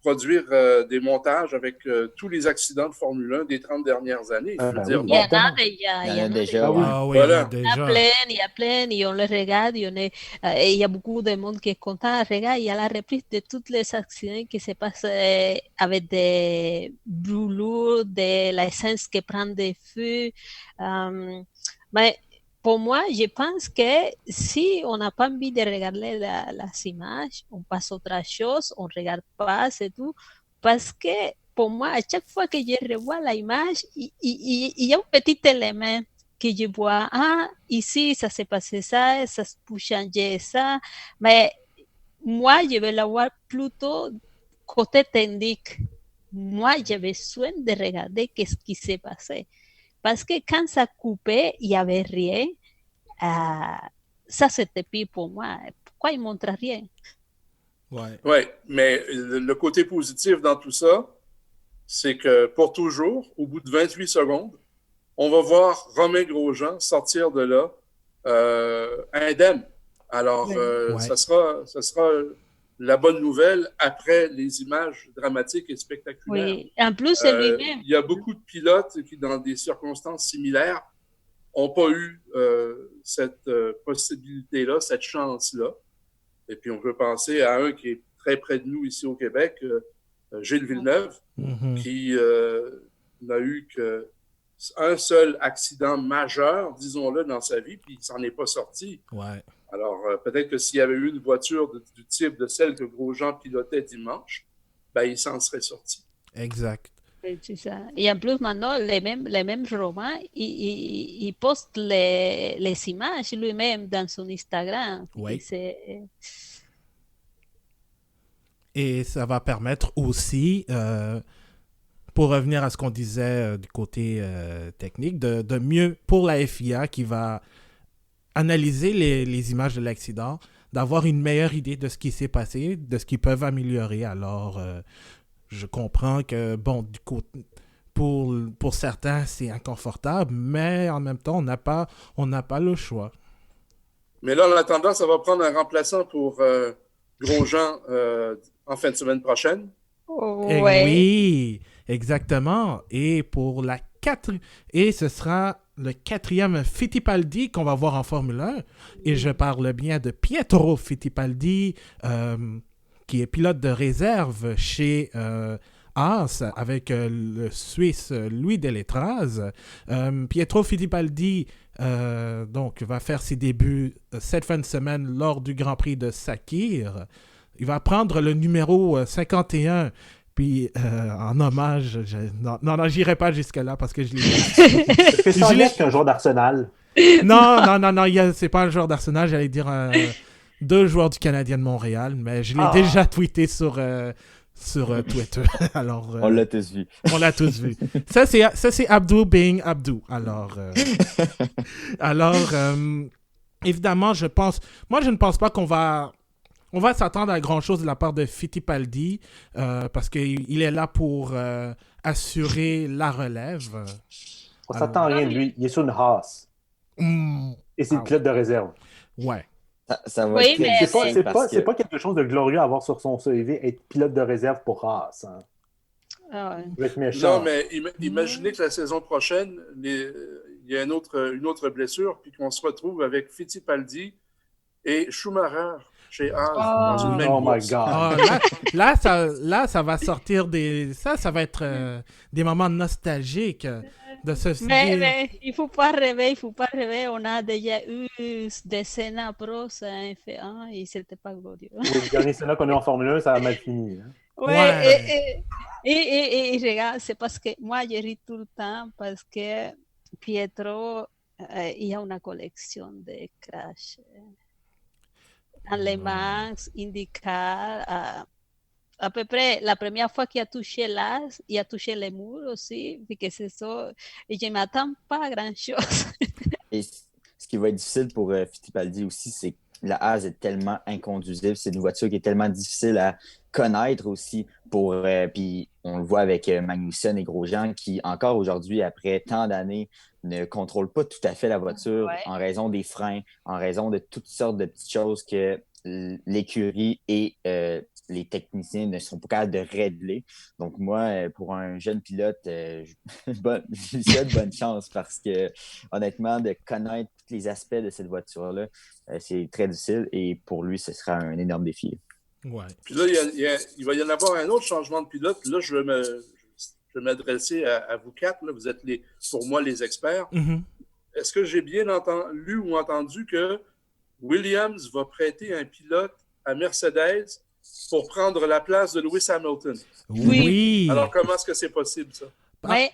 produire des montages avec tous les accidents de Formule 1 des 30 dernières années. Je veux dire, Il y en a bon, déjà. Il y en a déjà, oui. Ah oui, Voilà. il y en a Il y a plein, et on les regarde, il y a beaucoup de monde qui est content. Regarde, il y a la reprise de tous les accidents qui se passent avec des brûlures, de l'essence qui prend des feux. Mais pour moi, je pense que si on n'a pas envie de regarder las images, on passe à autre chose, on ne regarde pas, c'est tout. Parce que pour moi, à chaque fois que je revois l'image, il y a un petit élément que je vois. Ah, ici, ça s'est passé ça peut changer ça. Mais moi, je vais la voir plutôt côté technique. Moi, j'ai besoin de regarder qu'est-ce qui s'est passé. Parce que quand ça coupait, il n'y avait rien. Ça, c'était pire pour moi. Pourquoi il ne montre rien? Ouais, mais le côté positif dans tout ça, c'est que pour toujours, au bout de 28 secondes, on va voir Romain Grosjean sortir de là indemne. Alors, ça sera la bonne nouvelle après les images dramatiques et spectaculaires. Oui, en plus, c'est lui-même. Il y a beaucoup de pilotes qui, dans des circonstances similaires, n'ont pas eu cette possibilité-là, cette chance-là. Et puis, on peut penser à un qui est très près de nous ici au Québec, Gilles Villeneuve, qui n'a eu qu'un seul accident majeur, disons-le, dans sa vie, puis il s'en est pas sorti. Ouais. Alors, peut-être que s'il y avait eu une voiture du type de celle que Grosjean pilotait dimanche, ben, il s'en serait sorti. Exact. C'est ça. Et en plus, maintenant, les mêmes romans, il poste les images lui-même dans son Instagram. Oui. Et ça va permettre aussi, pour revenir à ce qu'on disait du côté technique, de mieux, pour la FIA qui va analyser les images de l'accident, d'avoir une meilleure idée de ce qui s'est passé, de ce qu'ils peuvent améliorer. Alors, je comprends que, bon, du côté, pour certains, c'est inconfortable, mais en même temps, on n'a pas le choix. Mais là, en attendant, ça va prendre un remplaçant pour Grosjean en fin de semaine prochaine. Ouais. Oui, exactement. Et ce sera le 4e Fittipaldi qu'on va voir en Formule 1. Et je parle bien de Pietro Fittipaldi, qui est pilote de réserve chez Haas avec le Suisse Louis Delétraz. Pietro Fittipaldi donc, va faire ses débuts cette fin de semaine lors du Grand Prix de Sakir. Il va prendre le numéro 51. Puis, en hommage, non, j'irai pas jusque-là parce que je l'ai dit. Est-ce que ça enlève qu'un joueur d'Arsenal? Non, c'est pas un joueur d'Arsenal, j'allais dire 2 joueurs du Canadien de Montréal, mais je l'ai déjà tweeté sur Twitter. Alors, on l'a tous vu. On l'a tous vu. Ça, c'est Abdou being Abdou. Alors, évidemment, je ne pense pas qu'on va s'attendre à grand-chose de la part de Fittipaldi parce qu'il est là pour assurer la relève. On s'attend à rien de lui. Il est sur une Haas. Et c'est le pilote de réserve. Ouais. Ça va Oui, être c'est pas quelque chose de glorieux à avoir sur son CV, être pilote de réserve pour Haas. Hein. Je vais être méchant. Non, mais imaginez que la saison prochaine, il y a une autre blessure, puis qu'on se retrouve avec Fittipaldi et Schumacher chez Haas dans une même course. My God. Là, ça va sortir ça va être des moments nostalgiques de ce mais il faut pas rêver. On a déjà eu des scènes proches en F1 et c'était pas glorieux. Oui, les derniers scènes qu'on a en Formule 1, ça a mal fini. Hein? Ouais. Et regarde, c'est parce que moi, je ris tout le temps parce que Pietro il y a une collection de crash. Dans les mains, IndyCar, à peu près la première fois qu'il a touché l'as, il a touché les murs aussi, puis que c'est ça. Et je ne m'attends pas à grand-chose. Et ce qui va être difficile pour Fittipaldi aussi, c'est que la Haas est tellement inconduisible. C'est une voiture qui est tellement difficile à connaître aussi. Puis on le voit avec Magnussen et Grosjean qui, encore aujourd'hui, après tant d'années, ne contrôlent pas tout à fait la voiture Ouais. en raison des freins, en raison de toutes sortes de petites choses que l'écurie et les techniciens ne sont pas capables de régler. Donc moi, pour un jeune pilote, je lui souhaite bonne chance parce que honnêtement, de connaître tous les aspects de cette voiture-là, c'est très difficile et pour lui, ce sera un énorme défi. Ouais. Puis là, il va y en avoir un autre changement de pilote. Là, je vais m'adresser à vous quatre. Là. Vous êtes, pour moi, les experts. Mm-hmm. Est-ce que j'ai bien lu ou entendu que Williams va prêter un pilote à Mercedes pour prendre la place de Lewis Hamilton? Oui. Alors, comment est-ce que c'est possible, ça? Mais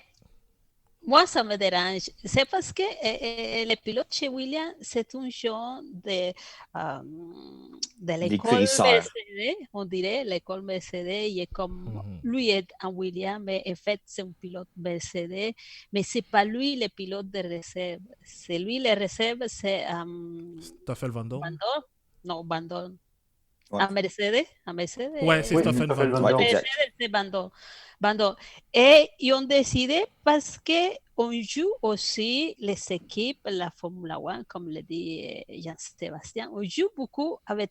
moi, ça me dérange. C'est parce que le pilote chez Williams, c'est un genre de l'école Mercedes, on dirait, l'école Mercedes. Il est comme, lui est un Williams, mais en fait, c'est un pilote Mercedes, mais c'est pas lui le pilote de réserve. C'est lui le réserve, c'est Stoffel Van Dorn. Non, Van Dorn. Ouais. À Mercedes. Ouais, c'est Stoffel Van Dorn. Mercedes, c'est Van Dorn. Et ils ont décidé parce qu'on joue aussi les équipes, la Formule 1, comme le dit Jean-Sébastien, on joue beaucoup avec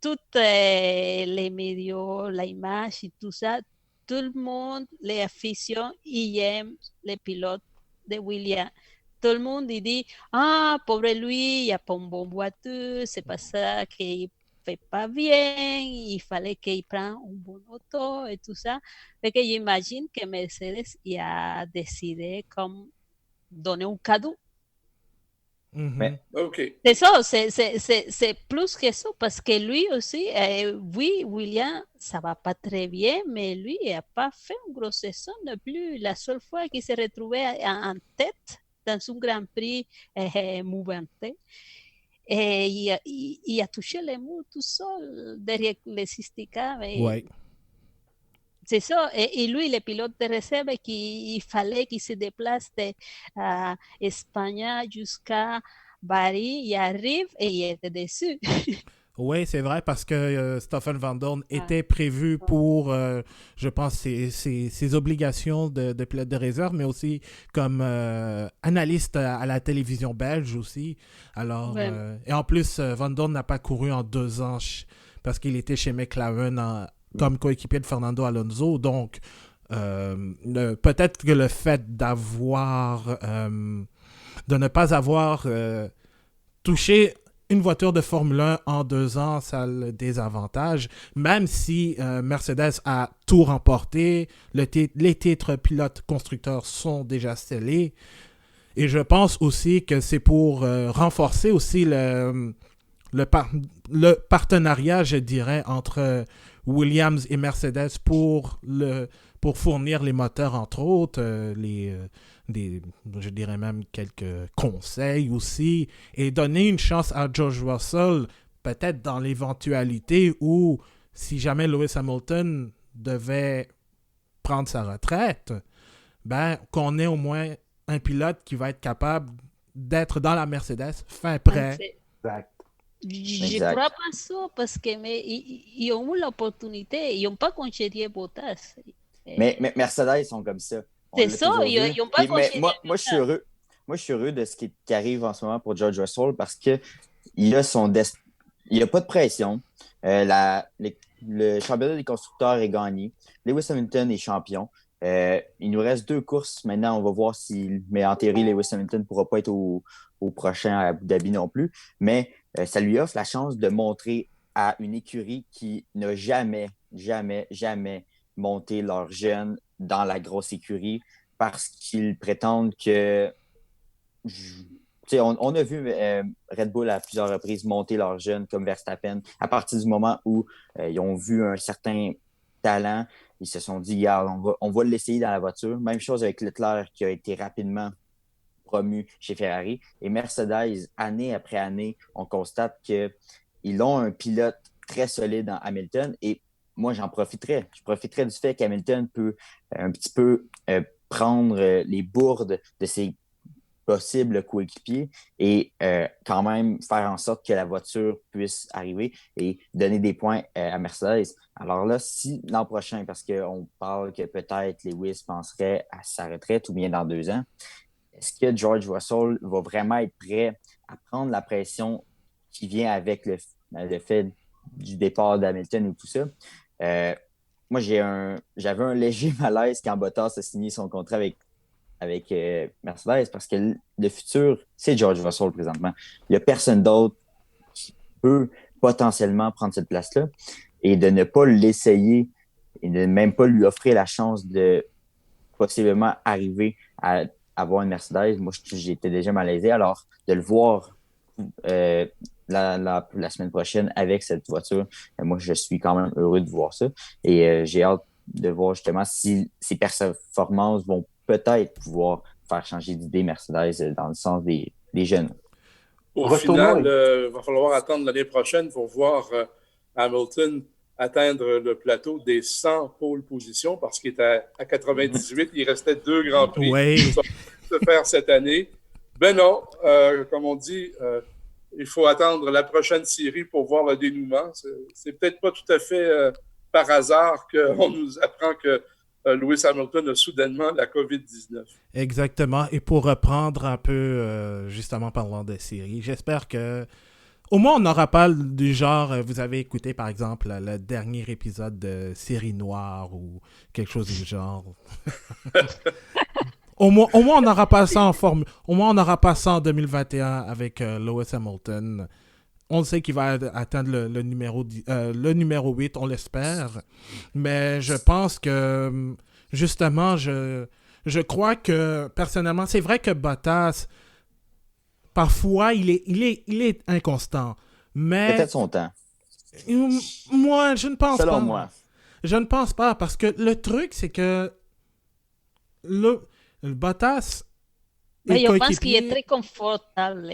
toutes les médias, l'image et tout ça. Tout le monde, les aficionados, ils aiment les pilotes de Williams. Tout le monde dit, pauvre lui, il n'y a pas une bonne voiture, c'est pas ça qu'il fait pas bien, il fallait qu'il prenne un bon auto et tout ça. Fait que j'imagine que Mercedes a décidé comme donner un cadeau. Mm-hmm. OK. C'est ça, c'est plus que ça, parce que lui aussi, oui, William, ça va pas très bien, mais lui, il n'a pas fait une grosse saison non plus. La seule fois qu'il s'est retrouvé en tête dans un Grand Prix mouvementé, et il a touché les murs tout seul derrière les Istica. Ouais. C'est ça. Et lui, le pilote de réserve, il fallait qu'il se déplace de Espagne jusqu'à Paris, il arrive et il était déçu. Oui, c'est vrai, parce que Stoffel Van Dorn était prévu pour, je pense, ses obligations de pilote de réserve, mais aussi comme analyste à la télévision belge aussi. Alors, et en plus, Van Dorn n'a pas couru en 2 ans parce qu'il était chez McLaren comme coéquipier de Fernando Alonso. Donc, peut-être que le fait de ne pas avoir touché une voiture de Formule 1 en 2 ans, ça a le désavantage. Même si Mercedes a tout remporté, les titres pilote-constructeur sont déjà scellés. Et je pense aussi que c'est pour renforcer aussi le partenariat, je dirais, entre Williams et Mercedes pour fournir les moteurs, entre autres, je dirais même quelques conseils aussi, et donner une chance à George Russell, peut-être dans l'éventualité où, si jamais Lewis Hamilton devait prendre sa retraite, qu'on ait au moins un pilote qui va être capable d'être dans la Mercedes fin prêt. Exact. Je ne crois pas ça parce qu'ils ont eu l'opportunité, ils n'ont pas congédié Bottas. Mais Mercedes sont comme ça. C'est ça, ils n'ont pas congédié Bottas. Moi, je suis heureux de ce qui arrive en ce moment pour George Russell parce qu'il a il n'y a pas de pression. Le championnat des constructeurs est gagné. Lewis Hamilton est champion. Il nous reste 2 courses. Maintenant, on va voir mais en théorie, Lewis Hamilton ne pourra pas être au prochain à Abu Dhabi non plus. Mais ça lui offre la chance de montrer à une écurie qui n'a jamais, jamais, jamais monté leurs jeunes dans la grosse écurie parce qu'ils prétendent que... On a vu Red Bull à plusieurs reprises monter leurs jeunes comme Verstappen. À partir du moment où ils ont vu un certain talent, ils se sont dit, regarde, on va l'essayer dans la voiture. Même chose avec Leclerc qui a été rapidement promu chez Ferrari. Et Mercedes, année après année, on constate qu'ils ont un pilote très solide en Hamilton. Et moi, j'en profiterais. Je profiterais du fait qu'Hamilton peut un petit peu prendre les bourdes de ses possibles coéquipiers et quand même faire en sorte que la voiture puisse arriver et donner des points à Mercedes. Alors là, si l'an prochain, parce qu'on parle que peut-être Lewis penserait à sa retraite ou bien dans 2 ans, est-ce que George Russell va vraiment être prêt à prendre la pression qui vient avec le fait du départ d'Hamilton ou tout ça? Moi, j'avais un léger malaise quand Bottas a signé son contrat avec Mercedes parce que le futur, c'est George Russell présentement. Il n'y a personne d'autre qui peut potentiellement prendre cette place-là et de ne pas l'essayer et de ne même pas lui offrir la chance de possiblement arriver à avoir une Mercedes. Moi, j'étais déjà malaisé. Alors, de le voir la semaine prochaine avec cette voiture, moi, je suis quand même heureux de voir ça. Et j'ai hâte de voir justement si ces performances vont peut-être pouvoir faire changer d'idée Mercedes dans le sens des jeunes. Au final, il va falloir attendre l'année prochaine pour voir Hamilton atteindre le plateau des 100 pole positions parce qu'il était à 98. Il restait 2 Grands Prix se faire cette année. Ben non, comme on dit, il faut attendre la prochaine série pour voir le dénouement. C'est peut-être pas tout à fait par hasard qu'on nous apprend que Lewis Hamilton a soudainement la COVID-19. Exactement. Et pour reprendre un peu, justement, parlant de série, j'espère que au moins, on n'aura pas du genre, vous avez écouté, par exemple, le dernier épisode de Série Noire ou quelque chose du genre. Au moins, on n'aura pas ça en formule. Au moins, on n'aura pas ça en 2021 avec Lewis Hamilton. On sait qu'il va atteindre le numéro 8, on l'espère. Mais je pense que, justement, je crois que, personnellement, c'est vrai que Bottas, parfois, il est inconstant. Mais peut-être son temps. Moi, je ne pense pas. Selon moi. Je ne pense pas, parce que le truc, c'est que le Bottas... Mais je pense qu'il est très confortable.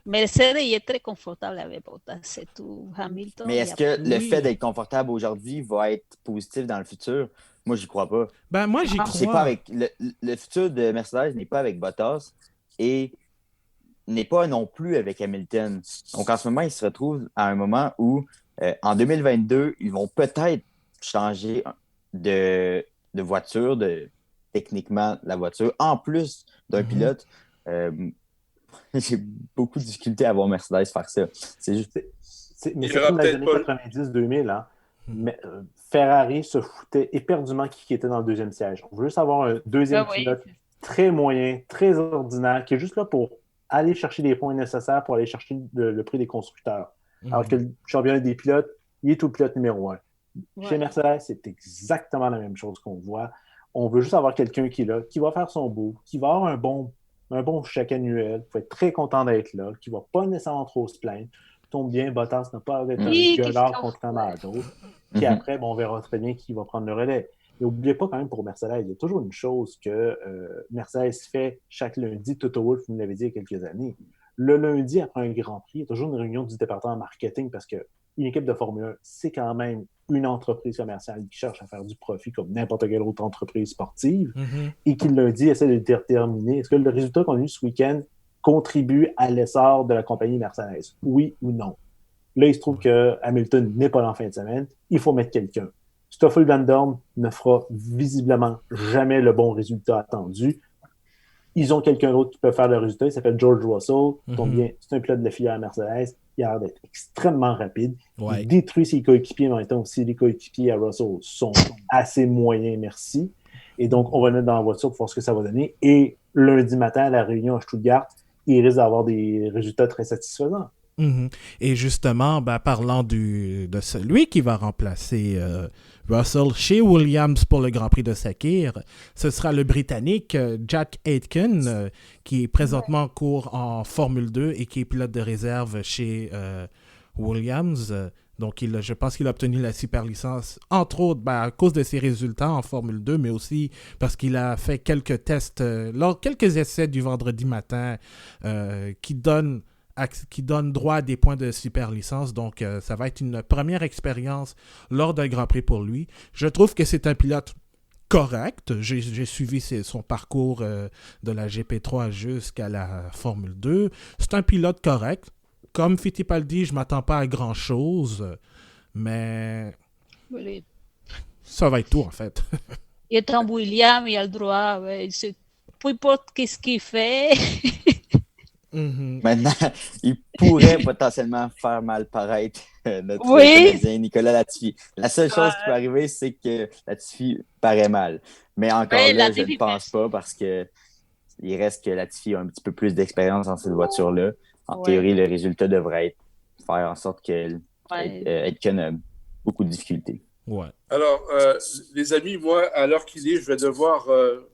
Mercedes est très confortable avec Bottas, c'est tout. Hamilton. Mais est-ce que le fait d'être confortable aujourd'hui va être positif dans le futur? Moi, j'y crois pas. Ben, moi, j'y crois. C'est pas avec le futur de Mercedes n'est pas avec Bottas et n'est pas non plus avec Hamilton. Donc, en ce moment, ils se retrouvent à un moment où, en 2022, ils vont peut-être changer de voiture, techniquement, la voiture, en plus d'un pilote. J'ai beaucoup de difficulté à voir Mercedes faire ça. C'est juste... Mais c'est comme dans les années 90-2000, hein. Mais, Ferrari se foutait éperdument qui était dans le deuxième siège. On veut juste avoir un deuxième pilote très moyen, très ordinaire, qui est juste là pour aller chercher les points nécessaires pour aller chercher le prix des constructeurs. Alors que le championnat des pilotes, il est tout le pilote numéro 1. Chez Mercedes, c'est exactement la même chose qu'on voit. On veut juste avoir quelqu'un qui est là, qui va faire son beau, qui va avoir un bon chèque annuel, qui va être très content d'être là, qui ne va pas nécessairement trop se plaindre. Tombe bien, Bottas n'a pas d'être un gueulard contrairement à d'autres. Puis après, on verra très bien qui va prendre le relais. Et n'oubliez pas quand même pour Mercedes, il y a toujours une chose que Mercedes fait chaque lundi. Toto Wolff nous l'avait dit il y a quelques années. Le lundi, après un Grand Prix, il y a toujours une réunion du département marketing parce qu'une équipe de Formule 1, c'est quand même une entreprise commerciale qui cherche à faire du profit comme n'importe quelle autre entreprise sportive et qui, lundi, essaie de déterminer est-ce que le résultat qu'on a eu ce week-end contribue à l'essor de la compagnie Mercedes? Oui ou non? Là, il se trouve que Hamilton n'est pas là en fin de semaine. Il faut mettre quelqu'un. Stoffel Van Dorn ne fera visiblement jamais le bon résultat attendu. Ils ont quelqu'un d'autre qui peut faire le résultat. Il s'appelle George Russell. C'est un pilote de la filière Mercedes. Il a l'air d'être extrêmement rapide. Il détruit ses coéquipiers, mais en même temps aussi les coéquipiers à Russell sont assez moyens, merci. Et donc, on va le mettre dans la voiture pour voir ce que ça va donner. Et lundi matin, à la réunion à Stuttgart, il risque d'avoir des résultats très satisfaisants. Et justement, parlant de celui qui va remplacer Russell chez Williams pour le Grand Prix de Sakir, ce sera le Britannique Jack Aitken, qui est présentement en cours en Formule 2 et qui est pilote de réserve chez Williams. Donc, je pense qu'il a obtenu la super licence, entre autres à cause de ses résultats en Formule 2, mais aussi parce qu'il a fait quelques tests, quelques essais du vendredi matin qui donnent droit à des points de super licence. Donc, ça va être une première expérience lors d'un Grand Prix pour lui. Je trouve que c'est un pilote correct. J'ai suivi son parcours de la GP3 jusqu'à la Formule 2. C'est un pilote correct. Comme Fittipaldi, je ne m'attends pas à grand-chose, mais Oui. ça va être tout, en fait. Il est en William, il a le droit. Ouais, peu importe qu'est-ce qu'il fait. Maintenant, il pourrait potentiellement faire mal paraître notre Canadien Nicolas Latifi. La seule chose qui peut arriver, c'est que Latifi paraît mal. Mais encore là, je ne pense pas parce que il reste que Latifi a un petit peu plus d'expérience dans cette voiture-là. En théorie, le résultat devrait faire en sorte qu'elle ait beaucoup de difficultés. Ouais. Alors, les amis, moi, à l'heure qu'il est, je vais devoir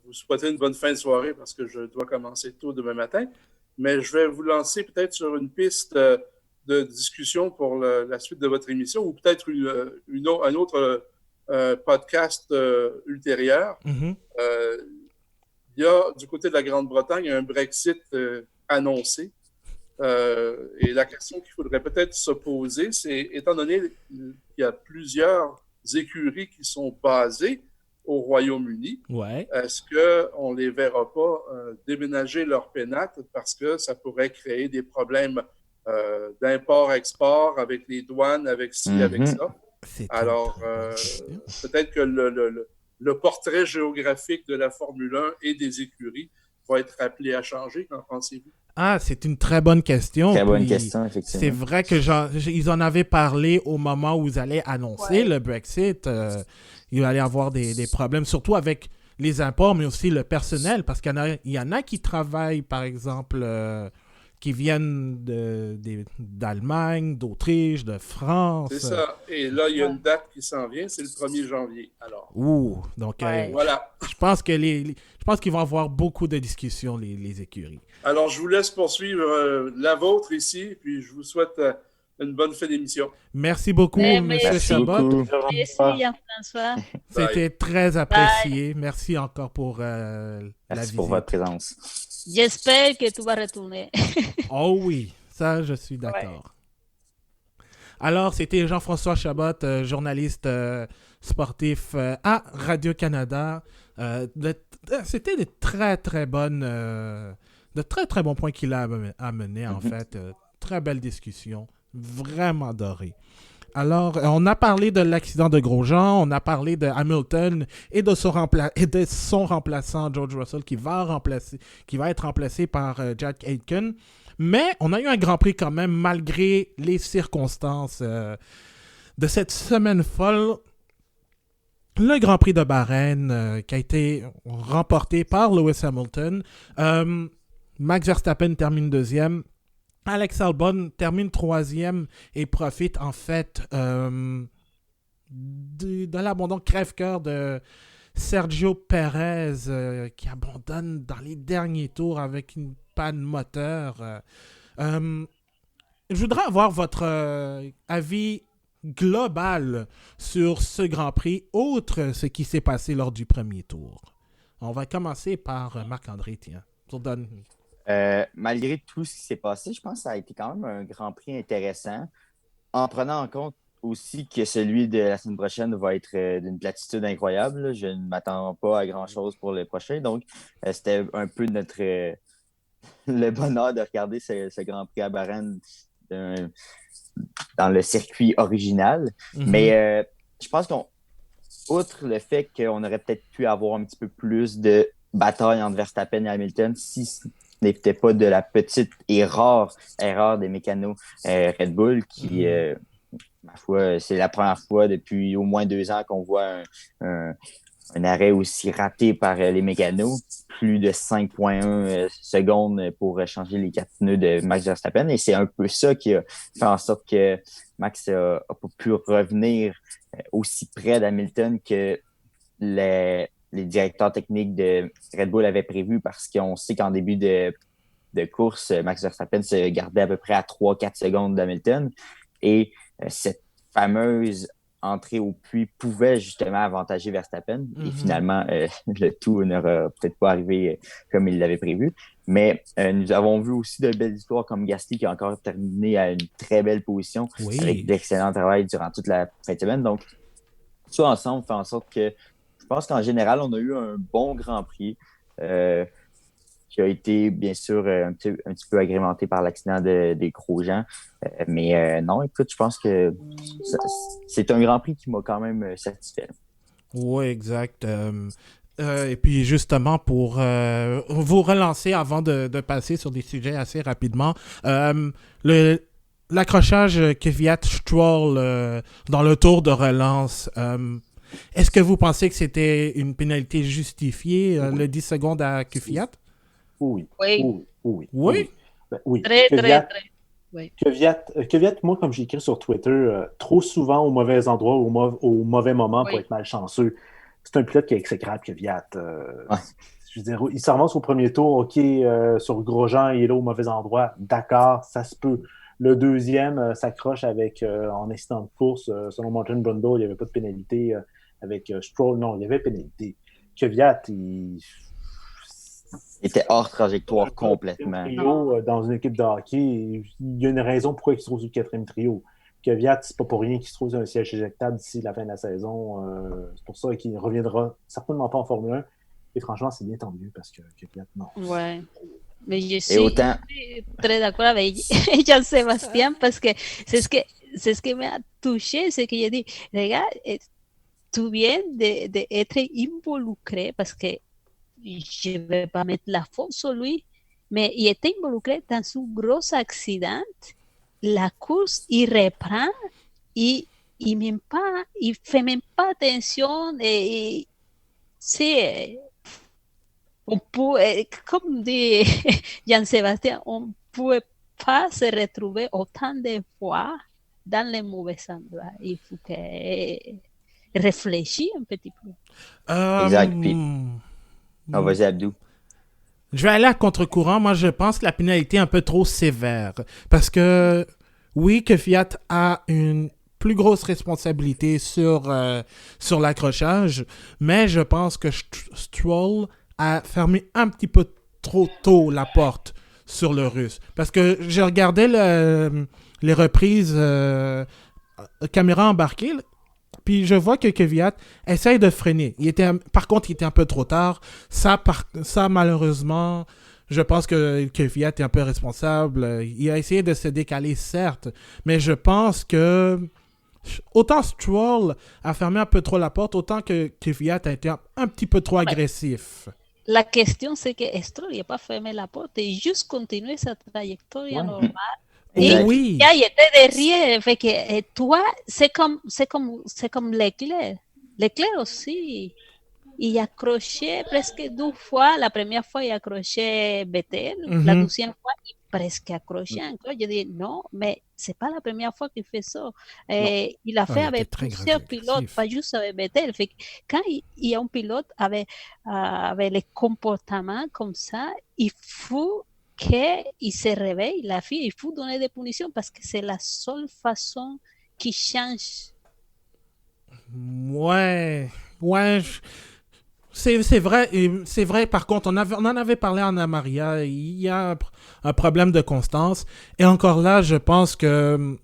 vous souhaiter une bonne fin de soirée parce que je dois commencer tôt demain matin. Mais je vais vous lancer peut-être sur une piste de discussion pour la suite de votre émission ou peut-être un autre podcast ultérieur. Mm-hmm. Il y a du côté de la Grande-Bretagne un Brexit annoncé. Et la question qu'il faudrait peut-être se poser, c'est, étant donné qu'il y a plusieurs écuries qui sont basées au Royaume-Uni, est-ce qu'on ne les verra pas déménager leur pénate parce que ça pourrait créer des problèmes d'import-export avec les douanes, avec ci, avec ça? Alors, peut-être que le portrait géographique de la Formule 1 et des écuries va être appelé à changer. Qu'en pensez-vous? Ah, c'est une très bonne question. Très bonne question, effectivement. C'est vrai que ils en avaient parlé au moment où ils allaient annoncer le Brexit. Il allait y avoir des problèmes, surtout avec les imports, mais aussi le personnel, parce qu'il y en a qui travaillent, par exemple, qui viennent d'Allemagne, d'Autriche, de France. C'est ça. Et là, il y a une date qui s'en vient, c'est le 1er janvier. Alors. Donc, voilà. Je pense qu'ils vont avoir beaucoup de discussions, les écuries. Alors, je vous laisse poursuivre la vôtre ici, puis je vous souhaite une bonne fin d'émission. Merci beaucoup, M. Chabot. Merci, Jean-François. C'était très apprécié. Merci encore pour la visite. Merci pour votre présence. J'espère que tu vas retourner. Oh oui, ça, je suis d'accord. Alors, c'était Jean-François Chabot, journaliste sportif à Radio-Canada. C'était de très, très bons points qu'il a amenés, en fait. Très belle discussion. Vraiment adoré. Alors, on a parlé de l'accident de Grosjean, on a parlé de Hamilton et de son remplaçant George Russell qui va être remplacé par Jack Aitken. Mais on a eu un Grand Prix quand même, malgré les circonstances de cette semaine folle. Le Grand Prix de Bahreïn qui a été remporté par Lewis Hamilton. Max Verstappen termine deuxième. Alex Albon termine troisième et profite en fait de l'abandon crève-cœur de Sergio Perez qui abandonne dans les derniers tours avec une panne moteur. Je voudrais avoir votre avis global sur ce Grand Prix, outre ce qui s'est passé lors du premier tour. On va commencer par Marc-André, tiens. Je vous donne... malgré tout ce qui s'est passé, je pense que ça a été quand même un Grand Prix intéressant, en prenant en compte aussi que celui de la semaine prochaine va être d'une platitude incroyable. Je ne m'attends pas à grand-chose pour le prochain, donc c'était un peu le bonheur de regarder ce Grand Prix à Bahreïn dans le circuit original. Mm-hmm. Mais je pense outre le fait qu'on aurait peut-être pu avoir un petit peu plus de bataille entre Verstappen et Hamilton, si n'était pas de la petite et rare erreur des mécanos Red Bull qui, ma foi, c'est la première fois depuis au moins 2 ans qu'on voit un arrêt aussi raté par les mécanos. Plus de 5,1 secondes pour changer les 4 pneus de Max Verstappen. Et c'est un peu ça qui a fait en sorte que Max n'a pas pu revenir aussi près d'Hamilton que les directeurs techniques de Red Bull avaient prévu, parce qu'on sait qu'en début de course, Max Verstappen se gardait à peu près à 3-4 secondes d'Hamilton. et cette fameuse entrée au puits pouvait justement avantager Verstappen. Et finalement, le tout n'aura peut-être pas arrivé comme il l'avait prévu. Mais nous avons vu aussi de belles histoires comme Gasly qui a encore terminé à une très belle position avec d'excellent travail durant toute la fin de semaine. Donc, tout ça ensemble fait en sorte que je pense qu'en général, on a eu un bon Grand Prix qui a été, bien sûr, un petit peu agrémenté par l'accident des Grosjean. Mais non, écoute, je pense que c'est un Grand Prix qui m'a quand même satisfait. Oui, exact. Et puis justement, pour vous relancer avant de passer sur des sujets assez rapidement, l'accrochage Kvyat-Stroll dans le tour de relance, est-ce que vous pensez que c'était une pénalité justifiée, le 10 secondes à Kvyat? Oui. Très, très. Kvyat, moi, comme j'ai écrit sur Twitter, trop souvent au mauvais endroit, au mauvais moment pour être malchanceux. C'est un pilote qui est exécrable, Kvyat. Je veux dire, il se ramasse au premier tour, OK, sur Grosjean, il est là au mauvais endroit. D'accord, ça se peut. Le deuxième s'accroche en incident de course. Selon Martin Brundle, il n'y avait pas de pénalité. Avec Stroll, non, il y avait pénalité. Kvyat, il était hors trajectoire complètement. Dans une équipe de hockey, il y a une raison pourquoi il se trouve sur le 4e trio. Kvyat, c'est pas pour rien qu'il se trouve sur un siège éjectable d'ici la fin de la saison. C'est pour ça qu'il ne reviendra certainement pas en Formule 1. Et franchement, c'est bien tant mieux parce que Kvyat, non. Ouais. Mais je suis très d'accord avec Jean-Sébastien parce que c'est ce que m'a touché, c'est que j'ai dit, regarde, tu viens d'être involucré parce que je ne vais pas mettre la faute sur lui, mais il était involucré dans un gros accident. La course, il reprend, il fait même pas attention. Et c'est, on peut, comme dit Jean-Sébastien, on ne peut pas se retrouver autant de fois dans les mauvais endroits. Il faut réfléchir un petit peu. Exact. Puis, vas-y, Abdou. Je vais aller à contre-courant. Moi, je pense que la pénalité est un peu trop sévère. Parce que, oui, que Fiat a une plus grosse responsabilité sur l'accrochage, mais je pense que Stroll a fermé un petit peu trop tôt la porte sur le Russe. Parce que je regardais les reprises caméra embarquée, puis je vois que Kvyat essaye de freiner. Par contre, il était un peu trop tard. Ça malheureusement, je pense que Kvyat est un peu responsable. Il a essayé de se décaler, certes, mais je pense que autant Stroll a fermé un peu trop la porte, autant que Kvyat a été un petit peu trop agressif. La question, c'est que Stroll n'a pas fermé la porte et juste continué sa trajectoire normale. Et oui. Ya, il était derrière. Fait que toi, c'est comme Leclerc. Leclerc aussi. Il a accroché presque 2 fois. La première fois, il a accroché Vettel. La deuxième fois, il presque accroché encore. Je dis non, mais c'est pas la première fois qu'il fait ça. Il a fait avec plusieurs pilotes, pas juste avec Vettel. Fait que quand il y a un pilote avec les comportements comme ça, il faut qu'il se réveille, la fille, il faut donner des punitions parce que c'est la seule façon qui change. Ouais. C'est vrai. Par contre, on en avait parlé en Amaria. Il y a un problème de constance. Et encore là, je pense que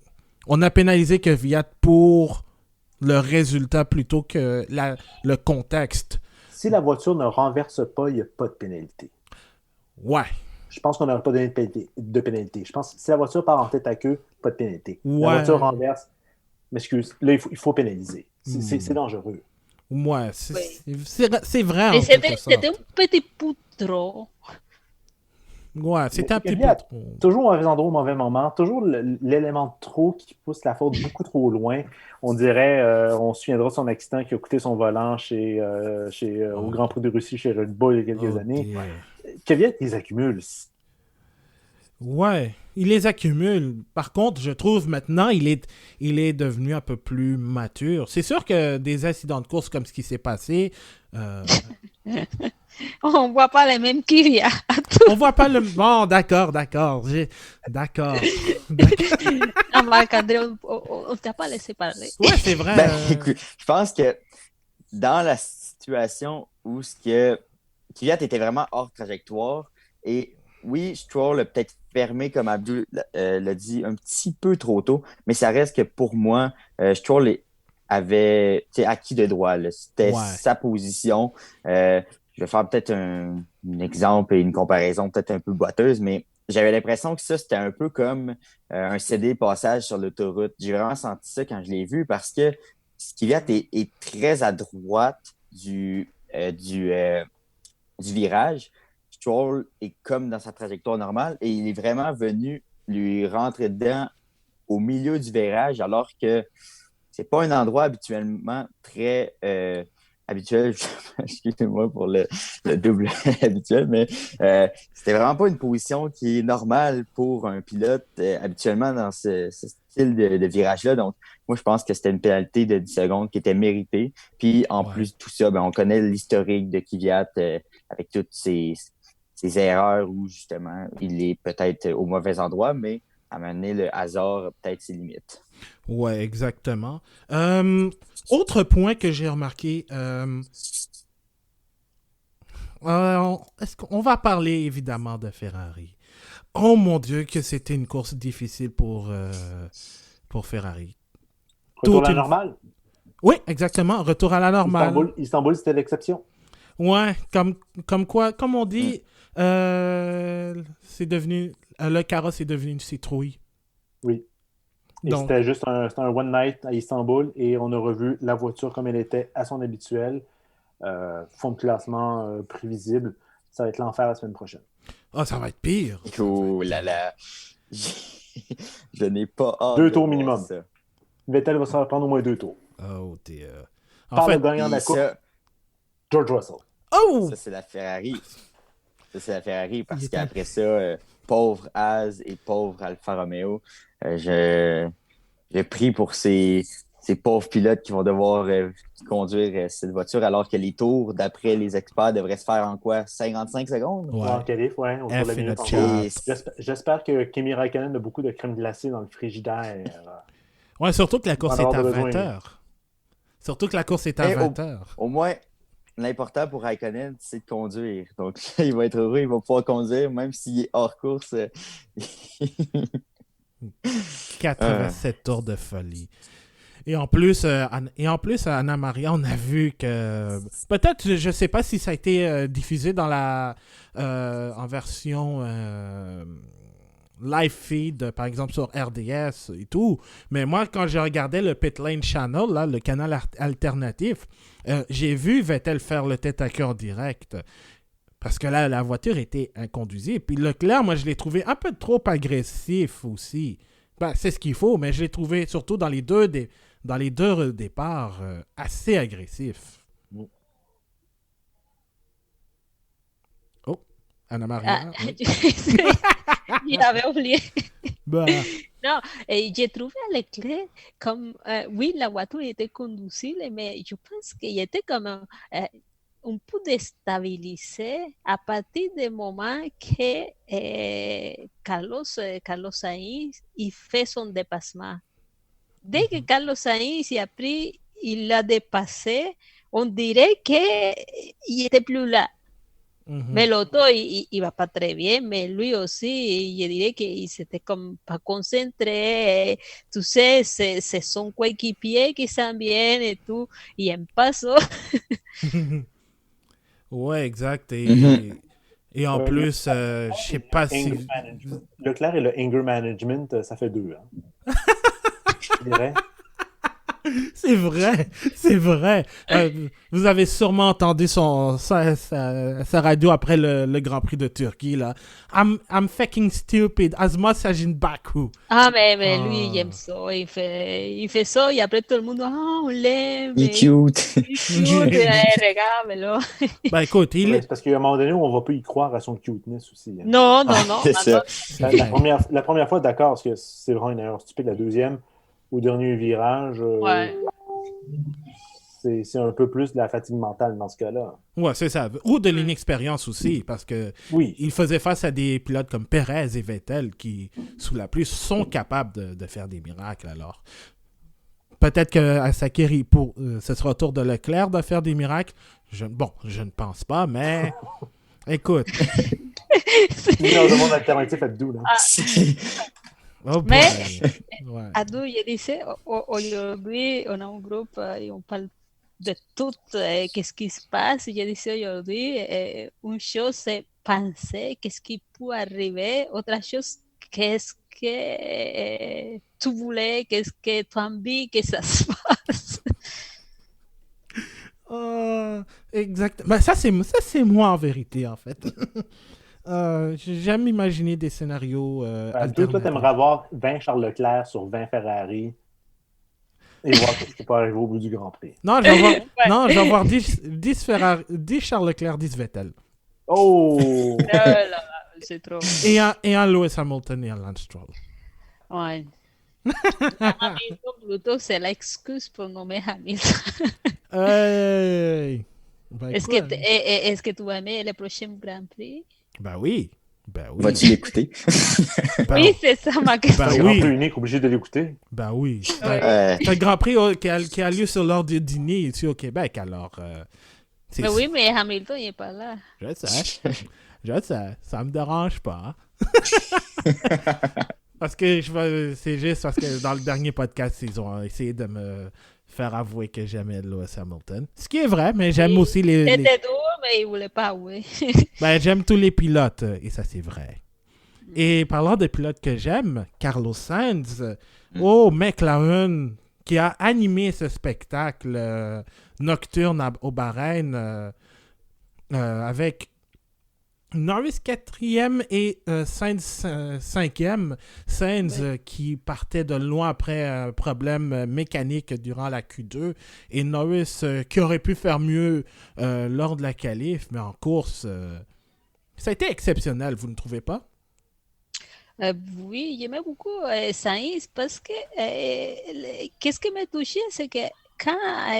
on a pénalisé Kvyat pour le résultat plutôt que le contexte. Si la voiture ne renverse pas, il n'y a pas de pénalité. Ouais. Je pense qu'on n'aurait pas donné de pénalité. Je pense que si la voiture part en tête à queue, pas de pénalité. Ouais. La voiture renverse, m'excuse, là, il faut pénaliser. C'est dangereux. Ouais, c'est vrai. Et c'était un petit peu trop. Ouais, c'était un petit peu trop. Toujours au mauvais endroit, au mauvais moment. Toujours l'élément de trop qui pousse la faute beaucoup trop loin. On dirait, on se souviendra de son accident qui a coûté son volant au Grand Prix de Russie chez Red Bull il y a quelques années. Kvyat, ils accumulent. Ouais, il les accumule. Par contre, je trouve maintenant, il est devenu un peu plus mature. C'est sûr que des incidents de course comme ce qui s'est passé, euh, On ne voit pas les mêmes qu'il y a. on voit pas le... Bon, d'accord. D'accord. D'accord. Ah, Marc-André, on ne t'a pas laissé parler. Ouais, c'est vrai. Ben, écoute, je pense que dans la situation où ce que Kvyat était vraiment hors trajectoire, et oui, Stroll a peut-être fermé, comme Abdul l'a dit, un petit peu trop tôt, mais ça reste que pour moi, Stroll avait acquis de droit. Là. C'était Ouais. sa position. Je vais faire peut-être un exemple et une comparaison peut-être un peu boiteuse, mais j'avais l'impression que ça, c'était un peu comme un CD passage sur l'autoroute. J'ai vraiment senti ça quand je l'ai vu parce que Kvyat est très à droite du virage. Stroll est comme dans sa trajectoire normale et il est vraiment venu lui rentrer dedans au milieu du virage alors que c'est pas un endroit habituellement très habituel. Excusez-moi pour le double habituel, mais c'était vraiment pas une position qui est normale pour un pilote habituellement dans ce style de virage-là. Donc, moi, je pense que c'était une pénalité de 10 secondes qui était méritée. Puis, en Ouais. plus de tout ça, ben, on connaît l'historique de Kvyat avec toutes ses erreurs où, justement, il est peut-être au mauvais endroit, mais à un moment donné, le hasard a peut-être ses limites. Ouais, exactement. Autre point que j'ai remarqué, est-ce qu'on va parler évidemment de Ferrari. Oh mon Dieu, que c'était une course difficile pour Ferrari. Retour à la Toute une- normale. Oui, exactement. Retour à la normale. Istanbul, c'était l'exception. Ouais, comme quoi, comme on dit, c'est devenu le carrosse est devenu une citrouille. Oui. Et Donc, c'était juste c'était un one night à Istanbul et on a revu la voiture comme elle était à son habituel. Fond de classement prévisible. Ça va être l'enfer la semaine prochaine. ça va être pire. Oh là là. Je n'ai pas hâte 2 de tours voir minimum. ça. Vettel va se faire prendre au moins 2 tours. Oh, t'es. En Par le fait, gagnant de la Puis course, ça, George Russell. oh! ça c'est la Ferrari. Ça, c'est la Ferrari Il parce était- qu'après ça, pauvre Az et pauvre Alfa Romeo, je prie pour ces pauvres pilotes qui vont devoir conduire cette voiture alors que les tours, d'après les experts, devraient se faire en quoi? 55 secondes? Ou en Ouais. qualif, ouais, autour de F la et minute notre encore. chat. J'espère que Kimi Raikkonen a beaucoup de crème glacée dans le frigidaire. Ouais, surtout que la On course va en est à avoir 20 besoin. heures. Surtout que la course est à Mais 20 heures. au moins, l'important pour Raikkonen, c'est de conduire. Donc, il va être heureux, il va pouvoir conduire, même s'il est hors course. 87 tours de folie. Et en plus, Anna Maria, on a vu que... Peut-être, je ne sais pas si ça a été diffusé dans en version live feed, par exemple sur RDS et tout. Mais moi, quand je regardais le Pit Lane Channel, là, le canal alternatif, j'ai vu Vettel faire le tête à queue direct. Parce que là, la voiture était inconduisible. Puis Leclerc, moi, je l'ai trouvé un peu trop agressif aussi. Ben, c'est ce qu'il faut, mais je l'ai trouvé surtout dans les deux départs assez agressif. Oh, Anna Maria. Ah, Oui. j'avais oublié. Bah, Non, et j'ai trouvé à Leclerc comme, oui, la voiture était conduisible, mais je pense qu'il était comme un peu déstabilisé à partir du moment que Carlos Sainz il fait son dépassement. Dès que Carlos Sainz a pris, il l'a dépassé, on dirait qu'il n'était plus là. Mais l'auto, il va pas très bien, mais lui aussi, je dirais qu'il s'était comme pas concentré. Tu sais, c'est son coéquipier qui s'en vient et tout. Y en paso. ouais, exact. Et en Ouais, plus, je sais pas si... Leclerc et le anger management, ça fait 2. Hein. Je dirais. C'est vrai, c'est vrai. Vous avez sûrement entendu sa radio après le Grand Prix de Turquie, là. I'm fucking stupid, as much as in Baku. Ah, mais lui, il aime ça. Il fait ça et après tout le monde, on l'aime. Il est cute. Il est cute. Regarde-le. Ben écoute, c'est parce qu'à un moment donné, on va pas y croire à son cuteness aussi. Hein. Non. C'est ça. La première fois, d'accord, parce que c'est vraiment une erreur stupide. La deuxième, au dernier virage, Ouais. c'est un peu plus de la fatigue mentale dans ce cas-là. Ouais, c'est ça. Ou de l'inexpérience aussi, parce que Oui. il faisait face à des pilotes comme Perez et Vettel qui, sous la pluie, sont capables de faire des miracles. Alors, peut-être qu'à Sakiri, ce sera au tour de Leclerc de faire des miracles. Je ne pense pas, mais écoute. Il y a un monde alternatif à Doux, là. Oh Mais, ouais. Ado, je disais, aujourd'hui, on a un groupe et on parle de tout, qu'est-ce qui se passe. Je disais aujourd'hui, une chose, c'est penser qu'est-ce qui peut arriver. Autre chose, qu'est-ce que tu voulais, qu'est-ce que tu as envie que ça se passe. Exact. Ben, ça, c'est moi en vérité, en fait. J'ai jamais imaginé des scénarios. Toi, t'aimerais avoir 20 Charles Leclerc sur 20 Ferrari et voir ce qui peut arriver au bout du Grand Prix. Non, je vais avoir 10 Ferrari, 10 Charles Leclerc, 10 Vettel. Oh! Là, c'est trop. Et un Lewis Hamilton et un Lance Stroll. Ouais. Hamilton, plutôt, c'est l'excuse pour nommer Hamilton. Hey! Ben, Est-ce que tu vas aimer le prochain Grand Prix? Ben oui. Vas-tu l'écouter? Oui, c'est ça ma question. C'est un Grand Prix unique, obligé de l'écouter. Ben oui. Ouais. C'est un Grand Prix qui a lieu sur l'heure du dîner ici au Québec, alors... Mais oui, mais Hamilton, il n'est pas là. Je sais. Ça me dérange pas. Parce que c'est juste parce que dans le dernier podcast, ils ont essayé de me faire avouer que j'aimais Lewis Hamilton. Ce qui est vrai, mais j'aime aussi les... C'était dur, mais il ne voulait pas avouer. Ben, j'aime tous les pilotes, et ça, c'est vrai. Et parlant de pilotes que j'aime, Carlos Sainz, McLaren, qui a animé ce spectacle nocturne au Bahreïn avec Norris 4e et Sainz 5e. Sainz qui partait de loin après un problème mécanique durant la Q2 et Norris qui aurait pu faire mieux lors de la qualif, mais en course, ça a été exceptionnel, vous ne trouvez pas? Oui, j'aimais beaucoup Sainz parce que qu'est-ce qui m'a touché, c'est que quand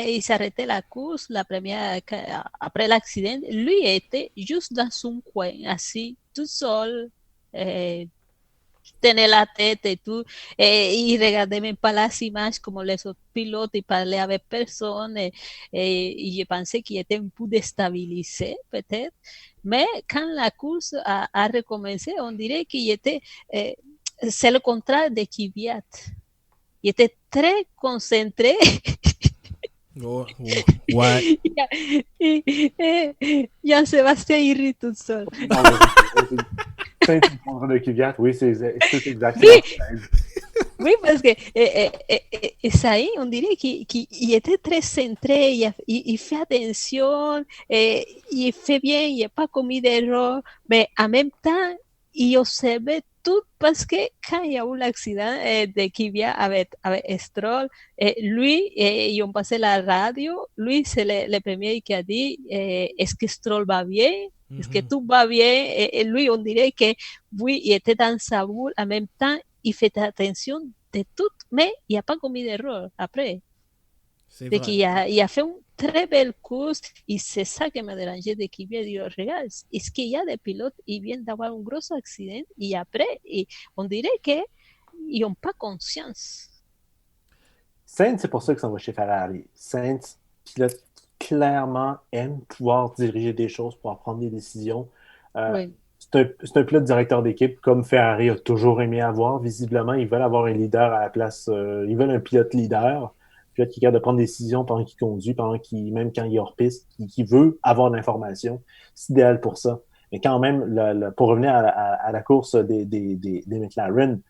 il s'arrêtait la course, après l'accident, lui était juste dans son coin, assis, tout seul, tenait la tête et tout, et il regardait même pas les images comme les autres pilotes, il parlait avec personne, et je pensais qu'il était un peu déstabilisé, peut-être. Mais quand la course a recommencé, on dirait qu'il était, c'est le contraire de Kvyat. Il était très concentré. Ouais. Jean-Sébastien, il rit tout seul. C'est de Kvyat, oui, c'est exact. Oui, parce que Saïd, on dirait qu'il était très centré, il fait attention, il fait bien, il n'a pas commis d'erreur, mais en même temps, il observait tout parce que quand il y a eu l'accident de Kvyat avec Stroll, lui, ils ont passé la radio, lui, c'est le premier qui a dit, est-ce que Stroll va bien? Est-ce que tout va bien? Et lui, on dirait que oui, il était dans sa boule, en même temps, il fait attention de tout, mais il n'a pas commis d'erreur après. C'est qu'il il a fait une très belle course et c'est ça qui m'a dérangé de qu'il vient dire, regarde, est-ce qu'il y a des pilotes qui viennent d'avoir un gros accident et après, on dirait qu'ils n'ont pas conscience. Sainz, c'est pour ça que ça va chez Ferrari. Sainz, pilote clairement aime pouvoir diriger des choses, pouvoir prendre des décisions. Oui. C'est un pilote directeur d'équipe comme Ferrari a toujours aimé avoir. Visiblement, ils veulent avoir un leader à la place. Ils veulent un pilote leader, un pilote qui est capable de prendre des décisions pendant qu'il conduit, même quand il est hors piste, qui veut avoir l'information. C'est idéal pour ça. Mais quand même, pour revenir à la course des McLaren,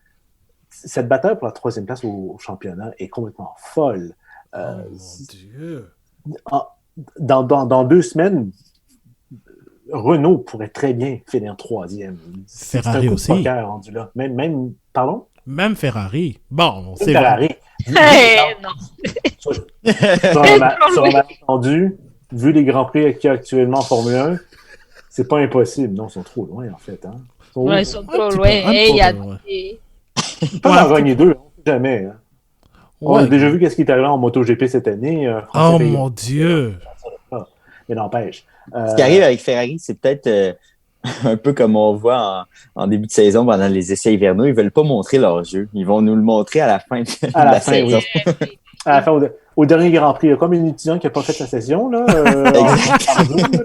cette bataille pour la 3e place au championnat est complètement folle. Oh mon Dieu! Dans 2 semaines, Renault pourrait très bien finir 3e. Ferrari aussi. Rendu là. Même, pardon? Même Ferrari. Bon, c'est Ferrari. Non. Sur un malentendu, vu les Grands Prix qu'il y a actuellement en Formule 1, c'est pas impossible. Non, ils sont trop loin, en fait. Hein. Ils sont trop loin. Il y a Ils peuvent en gagner 2, on ne sait jamais. Hein. On a déjà vu ce qui est arrivé en MotoGP cette année. Oh mon Dieu! Mais n'empêche. Ce qui arrive avec Ferrari, c'est peut-être un peu comme on voit en début de saison pendant les essais hivernaux. Ils ne veulent pas montrer leur jeu. Ils vont nous le montrer à la fin de la saison. Oui. À la fin, au dernier Grand Prix, il y a comme un étudiant qui n'a pas fait sa session. Là,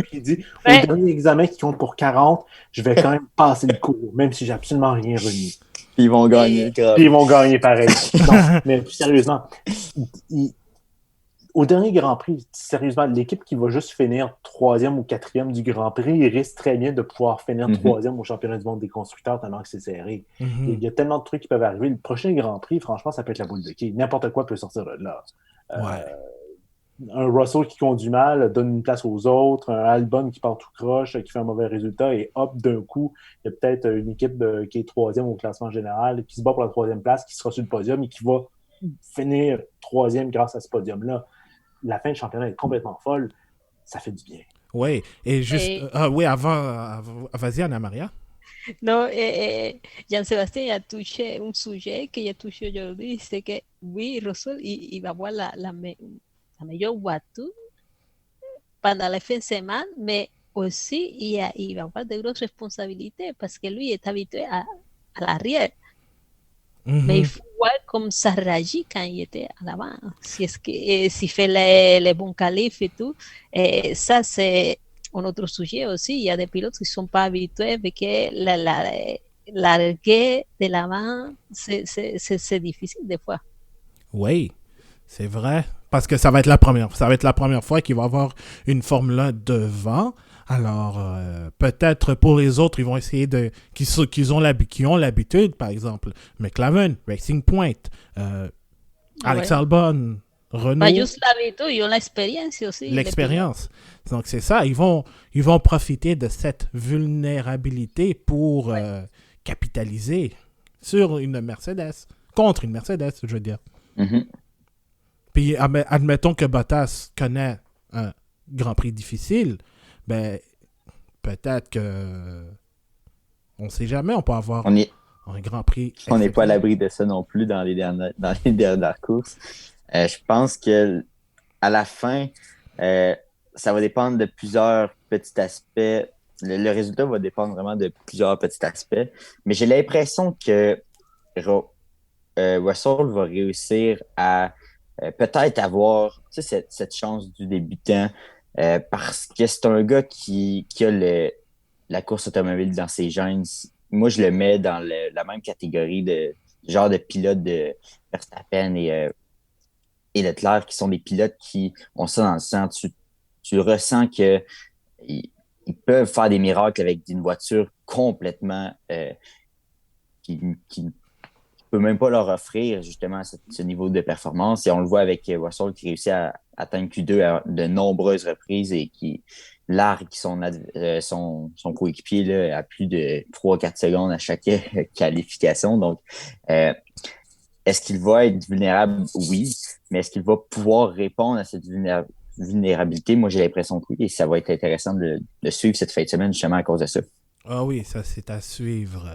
puis il dit au dernier examen qui compte pour 40, je vais quand même passer le cours, même si j'ai absolument rien remis. Puis ils vont gagner. Puis ils vont gagner pareil. Non, mais sérieusement, au dernier Grand Prix, sérieusement, l'équipe qui va juste finir 3e ou 4e du Grand Prix, il risque très bien de pouvoir finir 3e au championnat du monde des constructeurs tellement que c'est serré. Il y a tellement de trucs qui peuvent arriver. Le prochain Grand Prix, franchement, ça peut être la boule de quai. N'importe quoi peut sortir de là. Un Russell qui conduit mal donne une place aux autres, un Albon qui part tout croche, qui fait un mauvais résultat, et hop, d'un coup, il y a peut-être une équipe qui est 3e au classement général, qui se bat pour la 3e place, qui sera sur le podium et qui va finir 3e grâce à ce podium-là. La fin du championnat est complètement folle. Ça fait du bien. Oui, et juste... avant vas-y, Anna-Maria. Non, Jean-Sébastien a touché un sujet que j'ai touché aujourd'hui, c'est que oui, Russell, il va avoir la meilleure voiture pendant la fin de semaine, mais aussi il va avoir de grosses responsabilités parce que lui est habitué à l'arrière. Mais il faut voir comme ça réagit quand il était à l'avant. S'il fait les bons qualifs et tout. Et ça, c'est un autre sujet aussi. Il y a des pilotes qui ne sont pas habitués avec l'arrêt de l'avant. C'est difficile des fois. Oui, c'est vrai. Parce que ça va être la première fois qu'il va avoir une Formule 1 devant. Alors, peut-être pour les autres, ils vont essayer qui ont l'habitude, par exemple, McLaren, Racing Point, Alex Albon, Renault. Juste l'habitude, ils ont l'expérience aussi. L'expérience. Donc, c'est ça. Ils vont profiter de cette vulnérabilité pour capitaliser sur une Mercedes. Contre une Mercedes, je veux dire. Puis, admettons que Bottas connaît un Grand Prix difficile. Ben, peut-être que on ne sait jamais, on peut avoir un Grand Prix. On n'est pas à l'abri de ça non plus dans les dernières courses. Je pense que à la fin, ça va dépendre de plusieurs petits aspects. Le résultat va dépendre vraiment de plusieurs petits aspects. Mais j'ai l'impression que Russell va réussir à peut-être avoir cette chance du débutant. Parce que c'est un gars qui a la course automobile dans ses gènes. Moi, je le mets dans la même catégorie de genre de pilote de Verstappen et Leclerc, qui sont des pilotes qui ont ça dans le sang. Tu ressens qu'ils peuvent faire des miracles avec une voiture complètement qui ne peut même pas leur offrir justement ce niveau de performance. Et on le voit avec Russell qui réussit à atteindre Q2 à de nombreuses reprises et qui largue son coéquipier là, à plus de 3-4 secondes à chaque qualification. Donc, est-ce qu'il va être vulnérable? Oui. Mais est-ce qu'il va pouvoir répondre à cette vulnérabilité? Moi, j'ai l'impression que oui. Et ça va être intéressant de suivre cette fin de semaine justement à cause de ça. Ah oui, ça, c'est à suivre.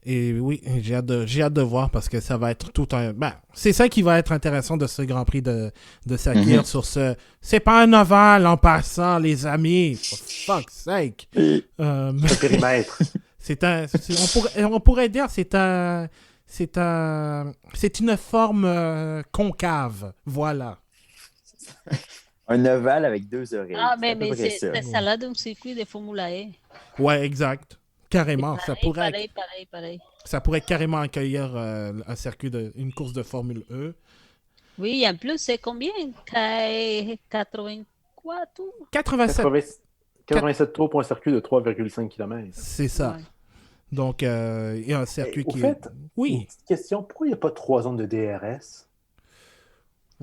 Et oui, j'ai hâte de voir parce que ça va être tout un... Ben, c'est ça qui va être intéressant de ce Grand Prix de Sakir sur ce... C'est pas un ovale en passant, les amis. For fuck's sake. Le périmètre. On pourrait dire c'est une forme concave. Voilà. Un ovale avec 2 oreilles. Ah, mais c'est ça là d'un circuit de Formule 1. Ouais, exact. Carrément, ça pourrait carrément accueillir un circuit une course de Formule E. Oui, en plus, c'est combien? 84 ou 87 tours pour un circuit de 3,5 km. C'est ça. Ouais. Donc, il y a un circuit oui. Une petite question, pourquoi il n'y a pas 3 zones de DRS?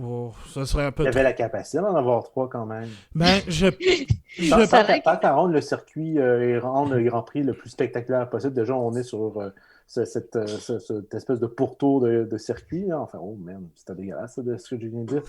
Oh, ça serait un peu... Il y avait la capacité d'en avoir 3 quand même. Ben, Tant qu'à rendre le circuit et rendre le Grand Prix le plus spectaculaire possible, déjà, on est sur cette espèce de pourtour de circuit. Là. Enfin, oh merde, c'était dégueulasse ça, de ce que je viens de dire.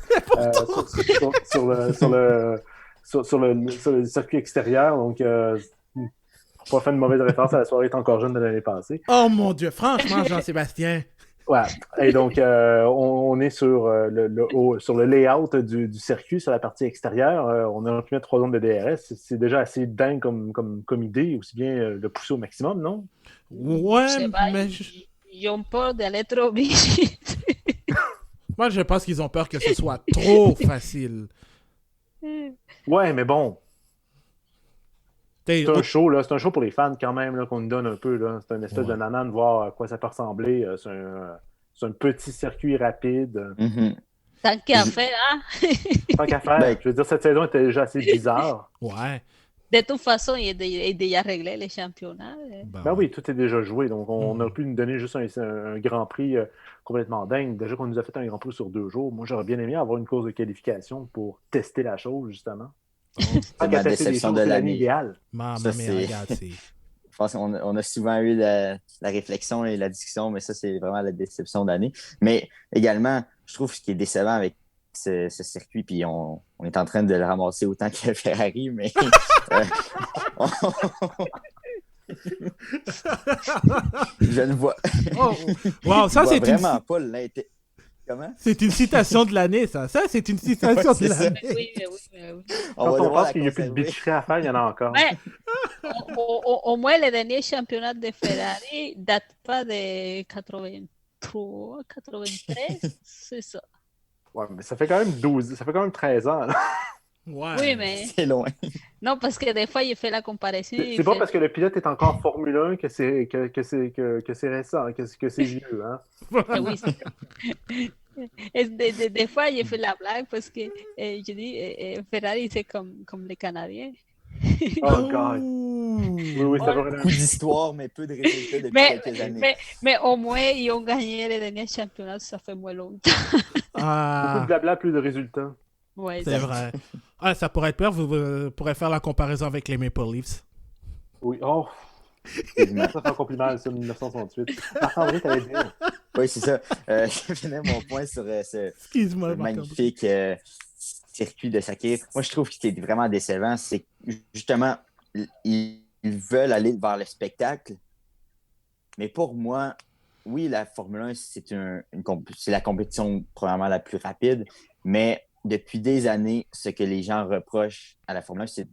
Sur le circuit extérieur. Donc, pour pas faire une mauvaise référence à la soirée est encore jeune de l'année passée. Oh mon Dieu, franchement, Jean-Sébastien. Ouais. Et donc, on est sur le layout du circuit, sur la partie extérieure. On a pu mettre 3 zones de DRS. C'est déjà assez dingue comme idée, aussi bien le pousser au maximum, non? Ouais, mais... Ils ont peur d'aller trop vite. Moi, je pense qu'ils ont peur que ce soit trop facile. Ouais, mais bon. C'est un show, là. C'est un show pour les fans quand même là, qu'on nous donne un peu. Là. C'est une espèce de nanan de voir à quoi ça peut ressembler. C'est un petit circuit rapide. Mm-hmm. Tant qu'à faire, hein? Tant qu'à faire. Je veux dire, cette saison était déjà assez bizarre. Ouais. De toute façon, il est déjà réglé les championnats. Ben oui, tout est déjà joué. Donc, on a pu nous donner juste un Grand Prix complètement dingue. Déjà qu'on nous a fait un Grand Prix sur 2 jours. Moi, j'aurais bien aimé avoir une course de qualification pour tester la chose, justement. C'est ma déception de l'année. Idéale. Je pense qu'on a souvent eu la réflexion et la discussion, mais ça, c'est vraiment la déception de l'année. Mais également, je trouve ce qui est décevant avec ce circuit, puis on est en train de le ramasser autant que Ferrari, mais... je ne vois... Wow, ça, c'est vraiment pas l'intérêt. Comment? C'est une citation de l'année, ça. Ça, c'est une citation de l'année. Oui. Quand on pense qu'il n'y a plus de bitcherie à faire, il y en a encore. Ouais. Au moins, le dernier championnat de Ferrari ne date pas de 83, 93, c'est ça. Ouais, mais ça fait quand même 13 ans. Là. Ouais. Oui, mais... C'est loin. Non, parce que des fois, il fait la comparaison. C'est pas parce que le pilote est encore en Formule 1 que c'est récent, que c'est vieux. Hein? Oui, et des fois, il fait la blague parce que je dis Ferrari, c'est comme les Canadiens. Oh, God. Oui, ça va Beaucoup d'histoires, mais peu de résultats depuis quelques années. Mais au moins, ils ont gagné les derniers championnats, ça fait moins longtemps. Beaucoup de blabla, plus de résultats. Ouais, c'est vrai. Ah, ça pourrait être peur, vous pourrez faire la comparaison avec les Maple Leafs. Oui, oh. Ça fait un compliment, ça, 1968. Marc-André, t'allais dire. Oui, c'est ça. Je finis mon point sur ce magnifique circuit de Sakir. Moi, je trouve que ce qui est vraiment décevant, c'est que justement, ils veulent aller vers le spectacle. Mais pour moi, oui, la Formule 1, c'est la compétition probablement la plus rapide, mais depuis des années, ce que les gens reprochent à la Formule 1, c'est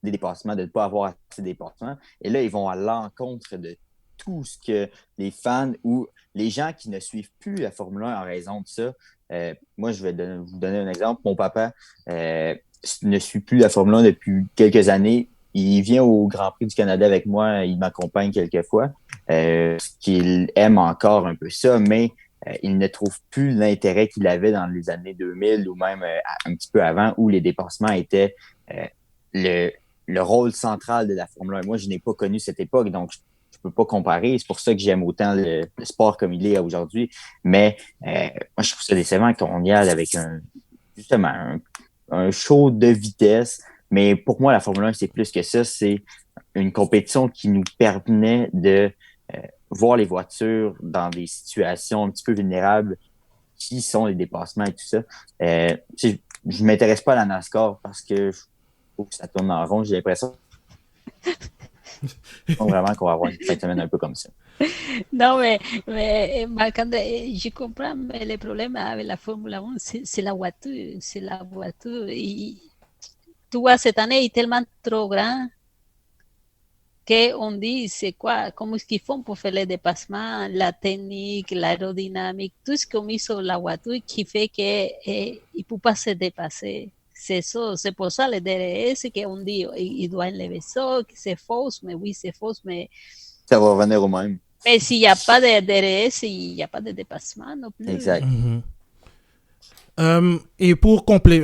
des dépassements, de ne pas avoir assez de dépassements. Et là, ils vont à l'encontre de tout ce que les fans ou les gens qui ne suivent plus la Formule 1 en raison de ça. Moi, je vais vous donner un exemple. Mon papa ne suit plus la Formule 1 depuis quelques années. Il vient au Grand Prix du Canada avec moi. Il m'accompagne quelquefois. Qu'il aime encore un peu ça, mais il ne trouve plus l'intérêt qu'il avait dans les années 2000 ou même un petit peu avant où les dépassements étaient le rôle central de la Formule 1. Moi, je n'ai pas connu cette époque, donc je ne peux pas comparer. C'est pour ça que j'aime autant le sport comme il est aujourd'hui. Mais moi, je trouve ça décevant qu'on y aille avec un show de vitesse. Mais pour moi, la Formule 1, c'est plus que ça. C'est une compétition qui nous permet de voir les voitures dans des situations un petit peu vulnérables qui sont les dépassements et tout ça. Je ne m'intéresse pas à la NASCAR parce que je trouve que ça tourne en rond. J'ai l'impression vraiment qu'on va avoir une fin de semaine un peu comme ça. Non, mais Marc-André, je comprends, mais le problème avec la Formule 1, c'est la voiture. C'est la voiture. Et, tu vois, cette année est tellement trop grand qu'on dit, c'est quoi, comment est-ce qu'ils font pour faire les dépassements, la technique, l'aérodynamique, tout ce qu'on met sur la voiture qui fait qu'il ne peut pas se dépasser. C'est ça, c'est pour ça le DRS qu'on dit, il doit enlever ça, que c'est faux, mais oui, c'est faux, mais... Ça va revenir au même. Mais s'il n'y a pas de DRS, il n'y a pas de dépassement non plus. Exact. Mm-hmm. Et pour compléter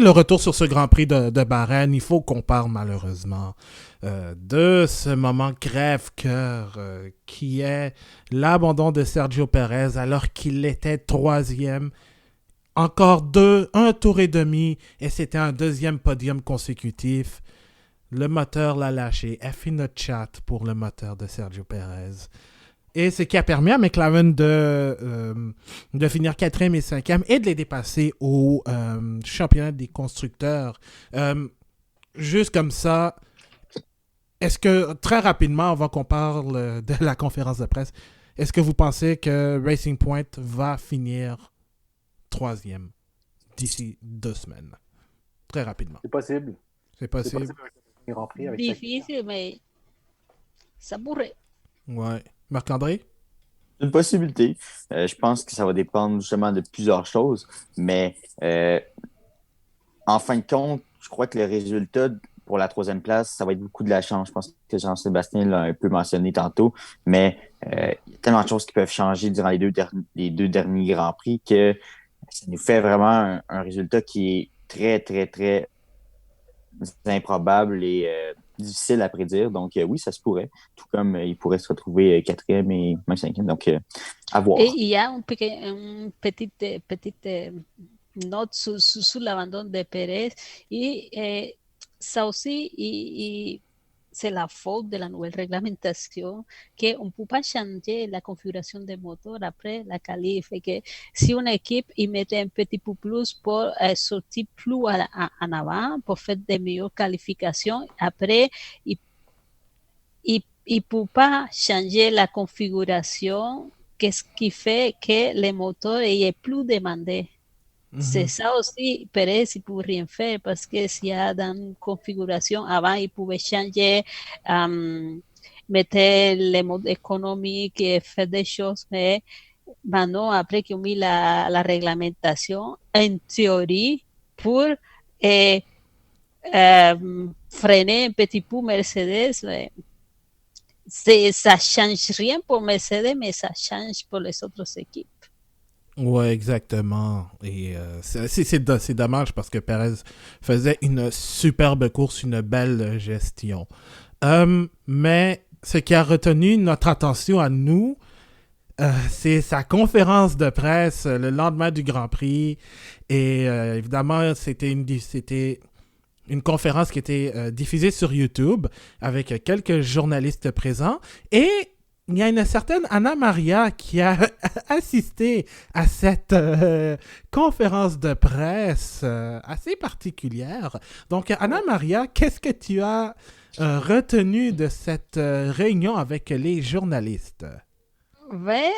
le retour sur ce Grand Prix de Bahreïn, il faut qu'on parle malheureusement de ce moment crève-cœur qui est l'abandon de Sergio Pérez alors qu'il était 3e encore un tour et demi, et c'était un deuxième podium consécutif. Le moteur l'a lâché. F notre chat pour le moteur de Sergio Perez. Et ce qui a permis à McLaren de finir 4e et 5e et de les dépasser au championnat des constructeurs. Juste comme ça, est-ce que, très rapidement, avant qu'on parle de la conférence de presse, est-ce que vous pensez que Racing Point va finir 3e d'ici 2 semaines? Très rapidement. C'est possible. C'est possible. Grand Prix avec Difficile, mais ça pourrait. Ouais. Marc-André? C'est une possibilité. Je pense que ça va dépendre justement de plusieurs choses, mais en fin de compte, je crois que le résultat pour la 3e place, ça va être beaucoup de la chance. Je pense que Jean-Sébastien l'a un peu mentionné tantôt, mais il y a tellement de choses qui peuvent changer durant les deux derniers Grands Prix que ça nous fait vraiment un résultat qui est très, très, très improbable et difficile à prédire. Donc, oui, ça se pourrait. Tout comme il pourrait se retrouver 4e et même 5e. Donc, à voir. Et il y a une petite note sur l'abandon de Pérez. Et ça aussi, c'est la faute de la nouvelle réglementation qu'on ne peut pas changer la configuration des moteurs après la qualif. Et que si une équipe y mettait un petit peu plus pour sortir plus en avant, pour faire de meilleures qualifications, après, il ne peut pas changer la configuration, qu'est-ce qui fait que les moteurs est plus demandé. C'est ça aussi, Pérez, il ne peut rien faire parce que s'il y a dans une configuration, avant, il pouvait changer, mettre les modes économiques et faire des choses, mais maintenant, après qu'ils ont mis la réglementation, en théorie, pour freiner un petit peu Mercedes, ça change rien pour Mercedes, mais ça change pour les autres équipes. Ouais, exactement. Et c'est dommage parce que Perez faisait une superbe course, une belle gestion. Mais ce qui a retenu notre attention à nous, c'est sa conférence de presse le lendemain du Grand Prix. Et évidemment, c'était une conférence qui était diffusée sur YouTube avec quelques journalistes présents. Et il y a une certaine Anna Maria qui a assisté à cette conférence de presse assez particulière. Donc, Anna Maria, qu'est-ce que tu as retenu de cette réunion avec les journalistes? Ouais,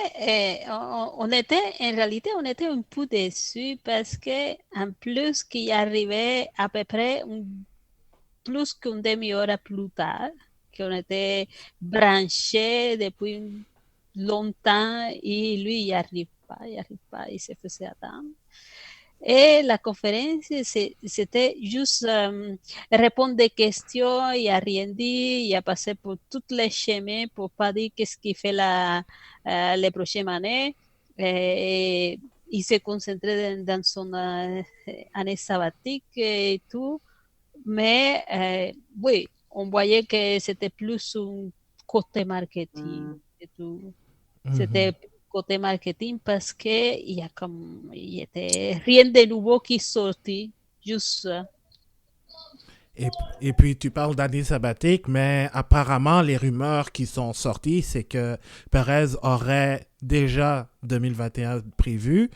en réalité, on était un peu déçus parce que, en plus, qu'il arrivait à peu près plus qu'une demi-heure plus tard, qu'on était branchés depuis longtemps et lui, il n'arrive pas, il se faisait attendre. Et la conférence, c'était juste répondre des questions, il n'a rien dit, il a passé pour tous les chemins pour pas dire qu'est-ce qu'il fait les prochaines années. Et il s'est concentré dans son année sabbatique et tout. Mais oui, on voyait que c'était plus un côté marketing et tout. C'était côté marketing parce que il y était rien de nouveau qui sortit, juste ça. Et puis tu parles d'année sabbatique, mais apparemment les rumeurs qui sont sorties, c'est que Perez aurait déjà 2021 prévu.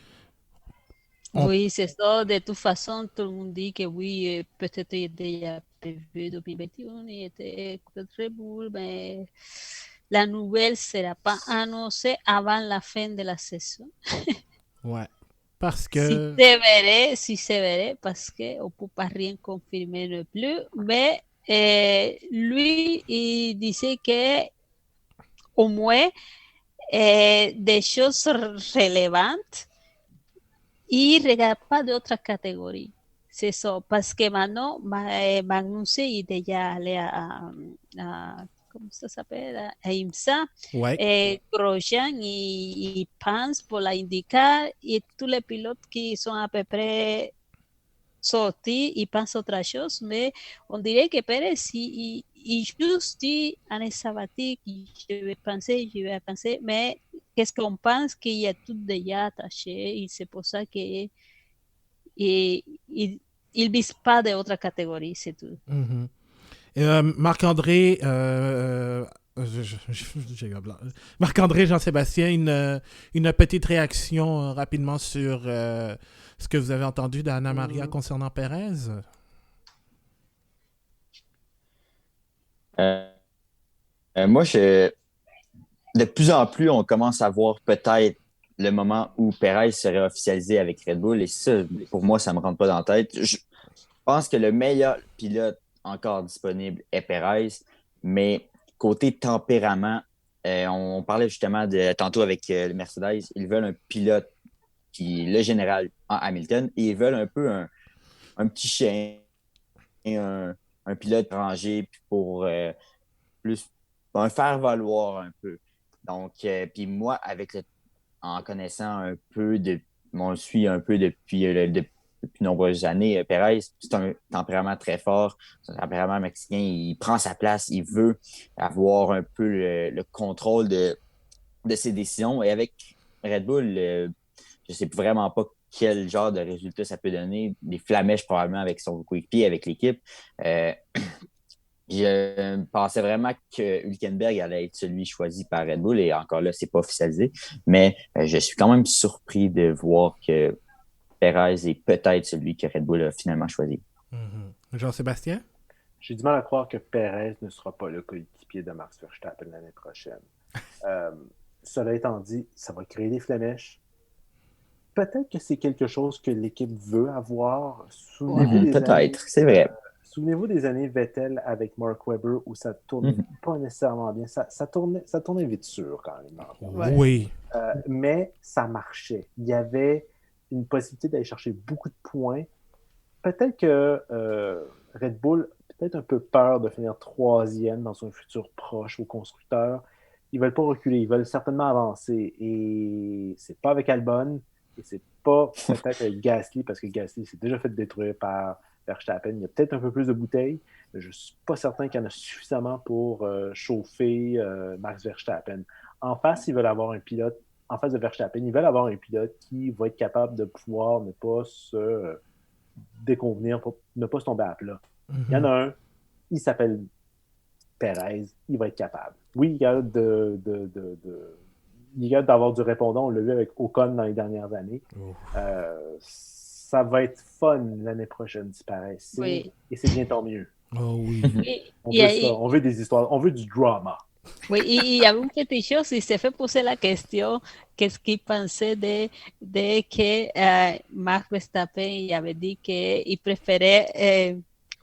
Oui, c'est ça. De toute façon, tout le monde dit que oui, peut-être il était prévu 2021, il était très beau, mais la nouvelle ne sera pas annoncée avant la fin de la saison. Ouais, parce que... Si c'est vrai, parce qu'on ne peut pas rien confirmer non plus, mais lui, il disait que au moins des choses relevantes, il ne regarde pas d'autres catégories. C'est ça, parce que maintenant, Magnussen, il est déjà allé à comment ça s'appelle, à IMSA. Ouais. Et Grosjean, il pense pour l'indicar, et tous les pilotes qui sont à peu près sortis, ils pensent autre chose, mais on dirait que Pérez, il juste dit année sabbatique, je vais penser, mais qu'est-ce qu'on pense qu'il y a tout déjà attaché, et c'est pour ça que il vise pas de autre catégorie, c'est tout. Marc-André, Marc-André, Jean-Sébastien, une petite réaction rapidement sur ce que vous avez entendu d'Anna Maria concernant Pérez? Moi, de plus en plus, on commence à voir peut-être le moment où Perez serait officialisé avec Red Bull. Et ça, pour moi, ça ne me rentre pas dans la tête. Je pense que le meilleur pilote encore disponible est Perez. Mais côté tempérament, on parlait justement tantôt avec le Mercedes. Ils veulent un pilote qui est le général en Hamilton. Et ils veulent un peu un petit chien, un pilote rangé pour plus un faire-valoir un peu. Donc, puis moi, en connaissant un peu on le suit un peu depuis nombreuses années, Perez, c'est un tempérament très fort, c'est un tempérament mexicain, il prend sa place, il veut avoir un peu le contrôle de ses décisions. Et avec Red Bull, je ne sais vraiment pas quel genre de résultat ça peut donner. Des flamèches probablement avec son coéquipier, avec l'équipe. Je pensais vraiment que Hülkenberg allait être celui choisi par Red Bull et encore là, c'est pas officialisé. Mais je suis quand même surpris de voir que Perez est peut-être celui que Red Bull a finalement choisi. Jean-Sébastien? J'ai du mal à croire que Perez ne sera pas le coéquipier de Max Verstappen l'année prochaine. Cela étant dit, ça va créer des flamèches. Peut-être que c'est quelque chose que l'équipe veut avoir. Peut-être, c'est vrai. Souvenez-vous des années Vettel avec Mark Webber où ça tournait pas nécessairement bien. Ça tournait vite sûr quand même. Oui. Mais ça marchait. Il y avait une possibilité d'aller chercher beaucoup de points. Peut-être que Red Bull a peut-être un peu peur de finir 3e dans un futur proche au constructeur. Ils veulent pas reculer, ils veulent certainement avancer. Et c'est pas avec Albon, et c'est pas peut-être avec Gasly, parce que Gasly s'est déjà fait détruire par Verstappen. Il y a peut-être un peu plus de bouteilles, mais je ne suis pas certain qu'il y en a suffisamment pour chauffer Max Verstappen. En face, ils veulent avoir un pilote, en face de Verstappen, ils veulent avoir un pilote qui va être capable de pouvoir ne pas se déconvenir, pour ne pas se tomber à plat. Il y en a un, il s'appelle Perez, il va être capable. Oui, il y a d'avoir du répondant, on l'a vu avec Ocon dans les dernières années. Ça va être fun l'année prochaine, si Perez. Oui. Et c'est bien tant mieux. Oh oui. On veut ça, on veut des histoires, on veut du drama. Oui, il y avait une petite chose, il s'est fait poser la question, qu'est-ce qu'il pensait de que Max Verstappen il avait dit qu'il préférait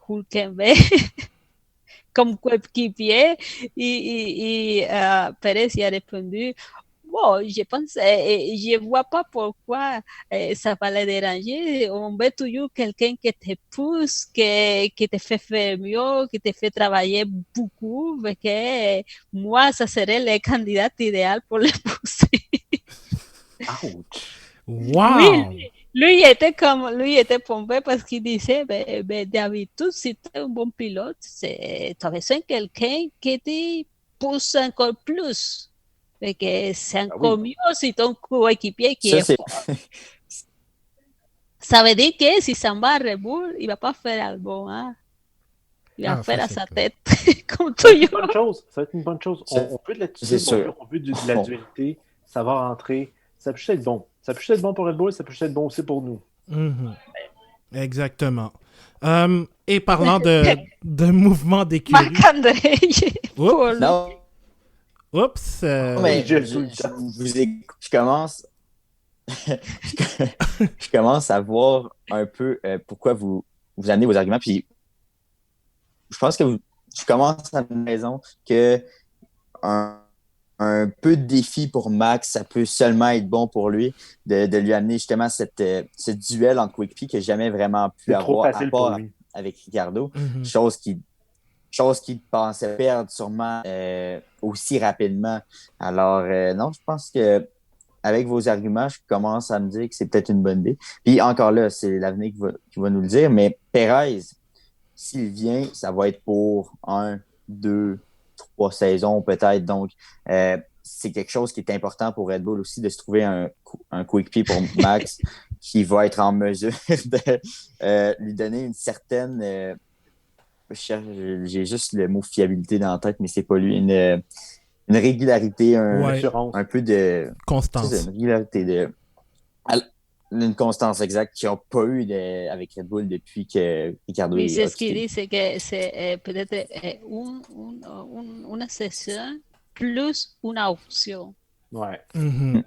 Hülkenberg comme coéquipier et Pérez y a répondu, bon, je pense, je vois pas pourquoi ça va le déranger. On veut toujours quelqu'un qui te pousse, qui te fait faire mieux, qui te fait travailler beaucoup, parce que moi, ça serait le candidat idéal pour le pousser. Ouch! Wow! Oui, lui était pompé parce qu'il disait, d'habitude, si tu es un bon pilote, tu as besoin de quelqu'un qui te pousse encore plus. Parce que c'est encore mieux si ton coéquipier qui est fort. Ça veut dire que si s'en va à Red Bull, il ne va pas faire le bon. Hein? Il va faire à sa tête, comme toujours. Ça va être une bonne chose. On veut de la on veut de la dualité. Ça va rentrer. Ça peut juste être bon. Ça peut juste être bon pour Red Bull, ça peut juste être bon aussi pour nous. Exactement. Et parlant de mouvement d'écurie... Marc-André, non. Oups. Mais je commence... je commence à voir un peu pourquoi vous amenez vos arguments. Puis je pense que je commence à une raison que un peu de défi pour Max, ça peut seulement être bon pour lui de lui amener justement ce duel entre coéquipiers qu'il n'a jamais vraiment pu avoir à part avec Ricciardo. Chose qu'il pensait perdre sûrement aussi rapidement. Alors, non, je pense que avec vos arguments, je commence à me dire que c'est peut-être une bonne idée. Puis encore là, c'est l'avenir qui va nous le dire. Mais Perez, s'il vient, ça va être pour 1, 2, 3 saisons peut-être. Donc, c'est quelque chose qui est important pour Red Bull aussi de se trouver un coéquipier pour Max qui va être en mesure de lui donner une certaine... j'ai juste le mot fiabilité dans la tête, mais c'est pas lui. Une régularité, un peu de... Constance. Une régularité une constance exacte qu'ils n'ont pas eu avec Red Bull depuis que Ricardo Oui, est c'est ce qu'il dit, c'est que c'est peut-être une session plus une option. Ouais. Mm-hmm.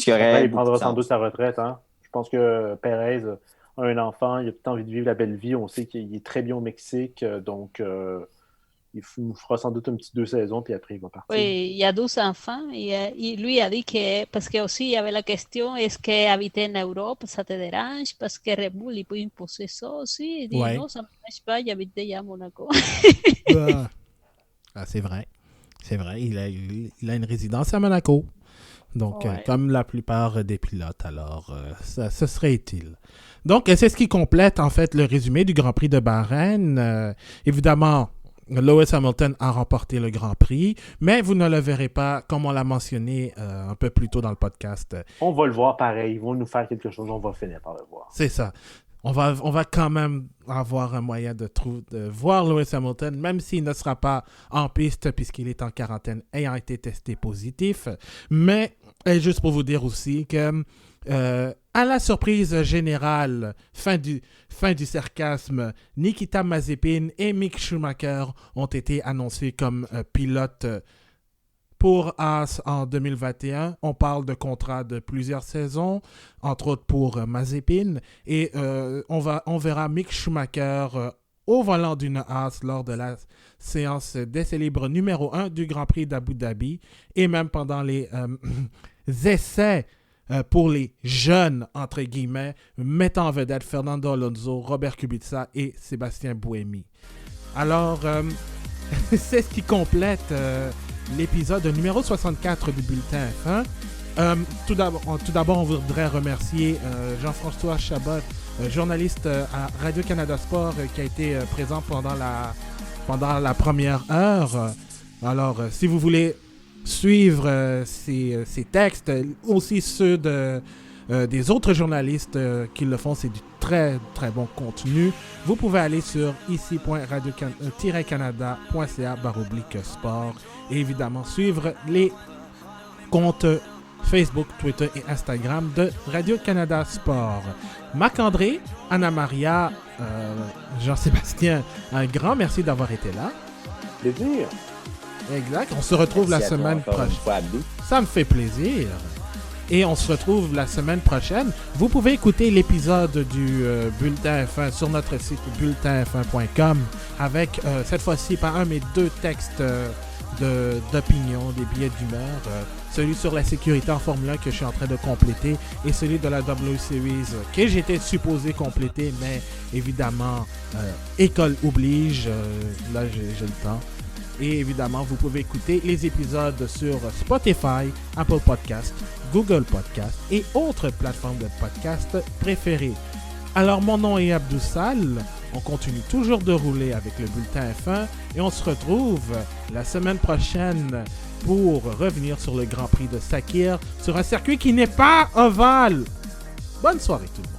Après, il prendra sans doute sa retraite. Hein? Je pense que Perez a un enfant, il a peut-être envie de vivre la belle vie. On sait qu'il est très bien au Mexique, donc il nous fera sans doute un petit 2 saisons, puis après, il va partir. Oui, il y a 12 enfants. Et lui a dit que, parce que aussi il y avait la question, est-ce qu'habiter en Europe, ça te dérange? Parce que Red Bull, il peut imposer ça aussi. Il dit, non, ça ne me dérange pas, j'habite déjà à Monaco. C'est vrai. C'est vrai, il a une résidence à Monaco. Donc, comme la plupart des pilotes, alors, ce serait utile. Donc, c'est ce qui complète, en fait, le résumé du Grand Prix de Bahreïn. Évidemment, Lewis Hamilton a remporté le Grand Prix, mais vous ne le verrez pas, comme on l'a mentionné un peu plus tôt dans le podcast. On va le voir pareil. Ils vont nous faire quelque chose, on va finir par le voir. C'est ça. On va quand même avoir un moyen de voir Lewis Hamilton, même s'il ne sera pas en piste puisqu'il est en quarantaine ayant été testé positif. Mais, juste pour vous dire aussi que, à la surprise générale, fin du sarcasme, Nikita Mazepin et Mick Schumacher ont été annoncés comme pilotes pour Haas en 2021. On parle de contrats de plusieurs saisons, entre autres pour Mazepin. Et on verra Mick Schumacher au volant d'une Haas lors de la séance d'essai libre numéro 1 du Grand Prix d'Abu Dhabi et même pendant les essais pour les jeunes, entre guillemets, mettant en vedette Fernando Alonso, Robert Kubica et Sébastien Buemi. Alors, c'est ce qui complète l'épisode numéro 64 du Bulletin F1. Tout d'abord, on voudrait remercier Jean-François Chabot, journaliste à Radio-Canada Sport, qui a été présent pendant la première heure. Alors, si vous voulez suivre ces textes, aussi ceux des autres journalistes qui le font, c'est du très très bon contenu. Vous pouvez aller sur ici.radio-canada.ca/sport et évidemment suivre les comptes Facebook, Twitter et Instagram de Radio-Canada Sport. Marc-André, Anna-Maria, Jean-Sébastien, un grand merci d'avoir été là. Plaisir. Exact. On se retrouve la semaine prochaine. Ça me fait plaisir. Et on se retrouve la semaine prochaine. Vous pouvez écouter l'épisode du Bulletin F1 sur notre site bulletinf1.com avec cette fois-ci pas un mais 2 textes d'opinion, des billets d'humeur. Celui sur la sécurité en Formule 1 que je suis en train de compléter et celui de la W Series que j'étais supposé compléter, mais évidemment, école oblige. Là, j'ai le temps. Et évidemment, vous pouvez écouter les épisodes sur Spotify, Apple Podcasts, Google Podcasts et autres plateformes de podcasts préférées. Alors, mon nom est Abdou Sall. On continue toujours de rouler avec le Bulletin F1 et on se retrouve la semaine prochaine pour revenir sur le Grand Prix de Sakhir sur un circuit qui n'est pas ovale. Bonne soirée tout le monde.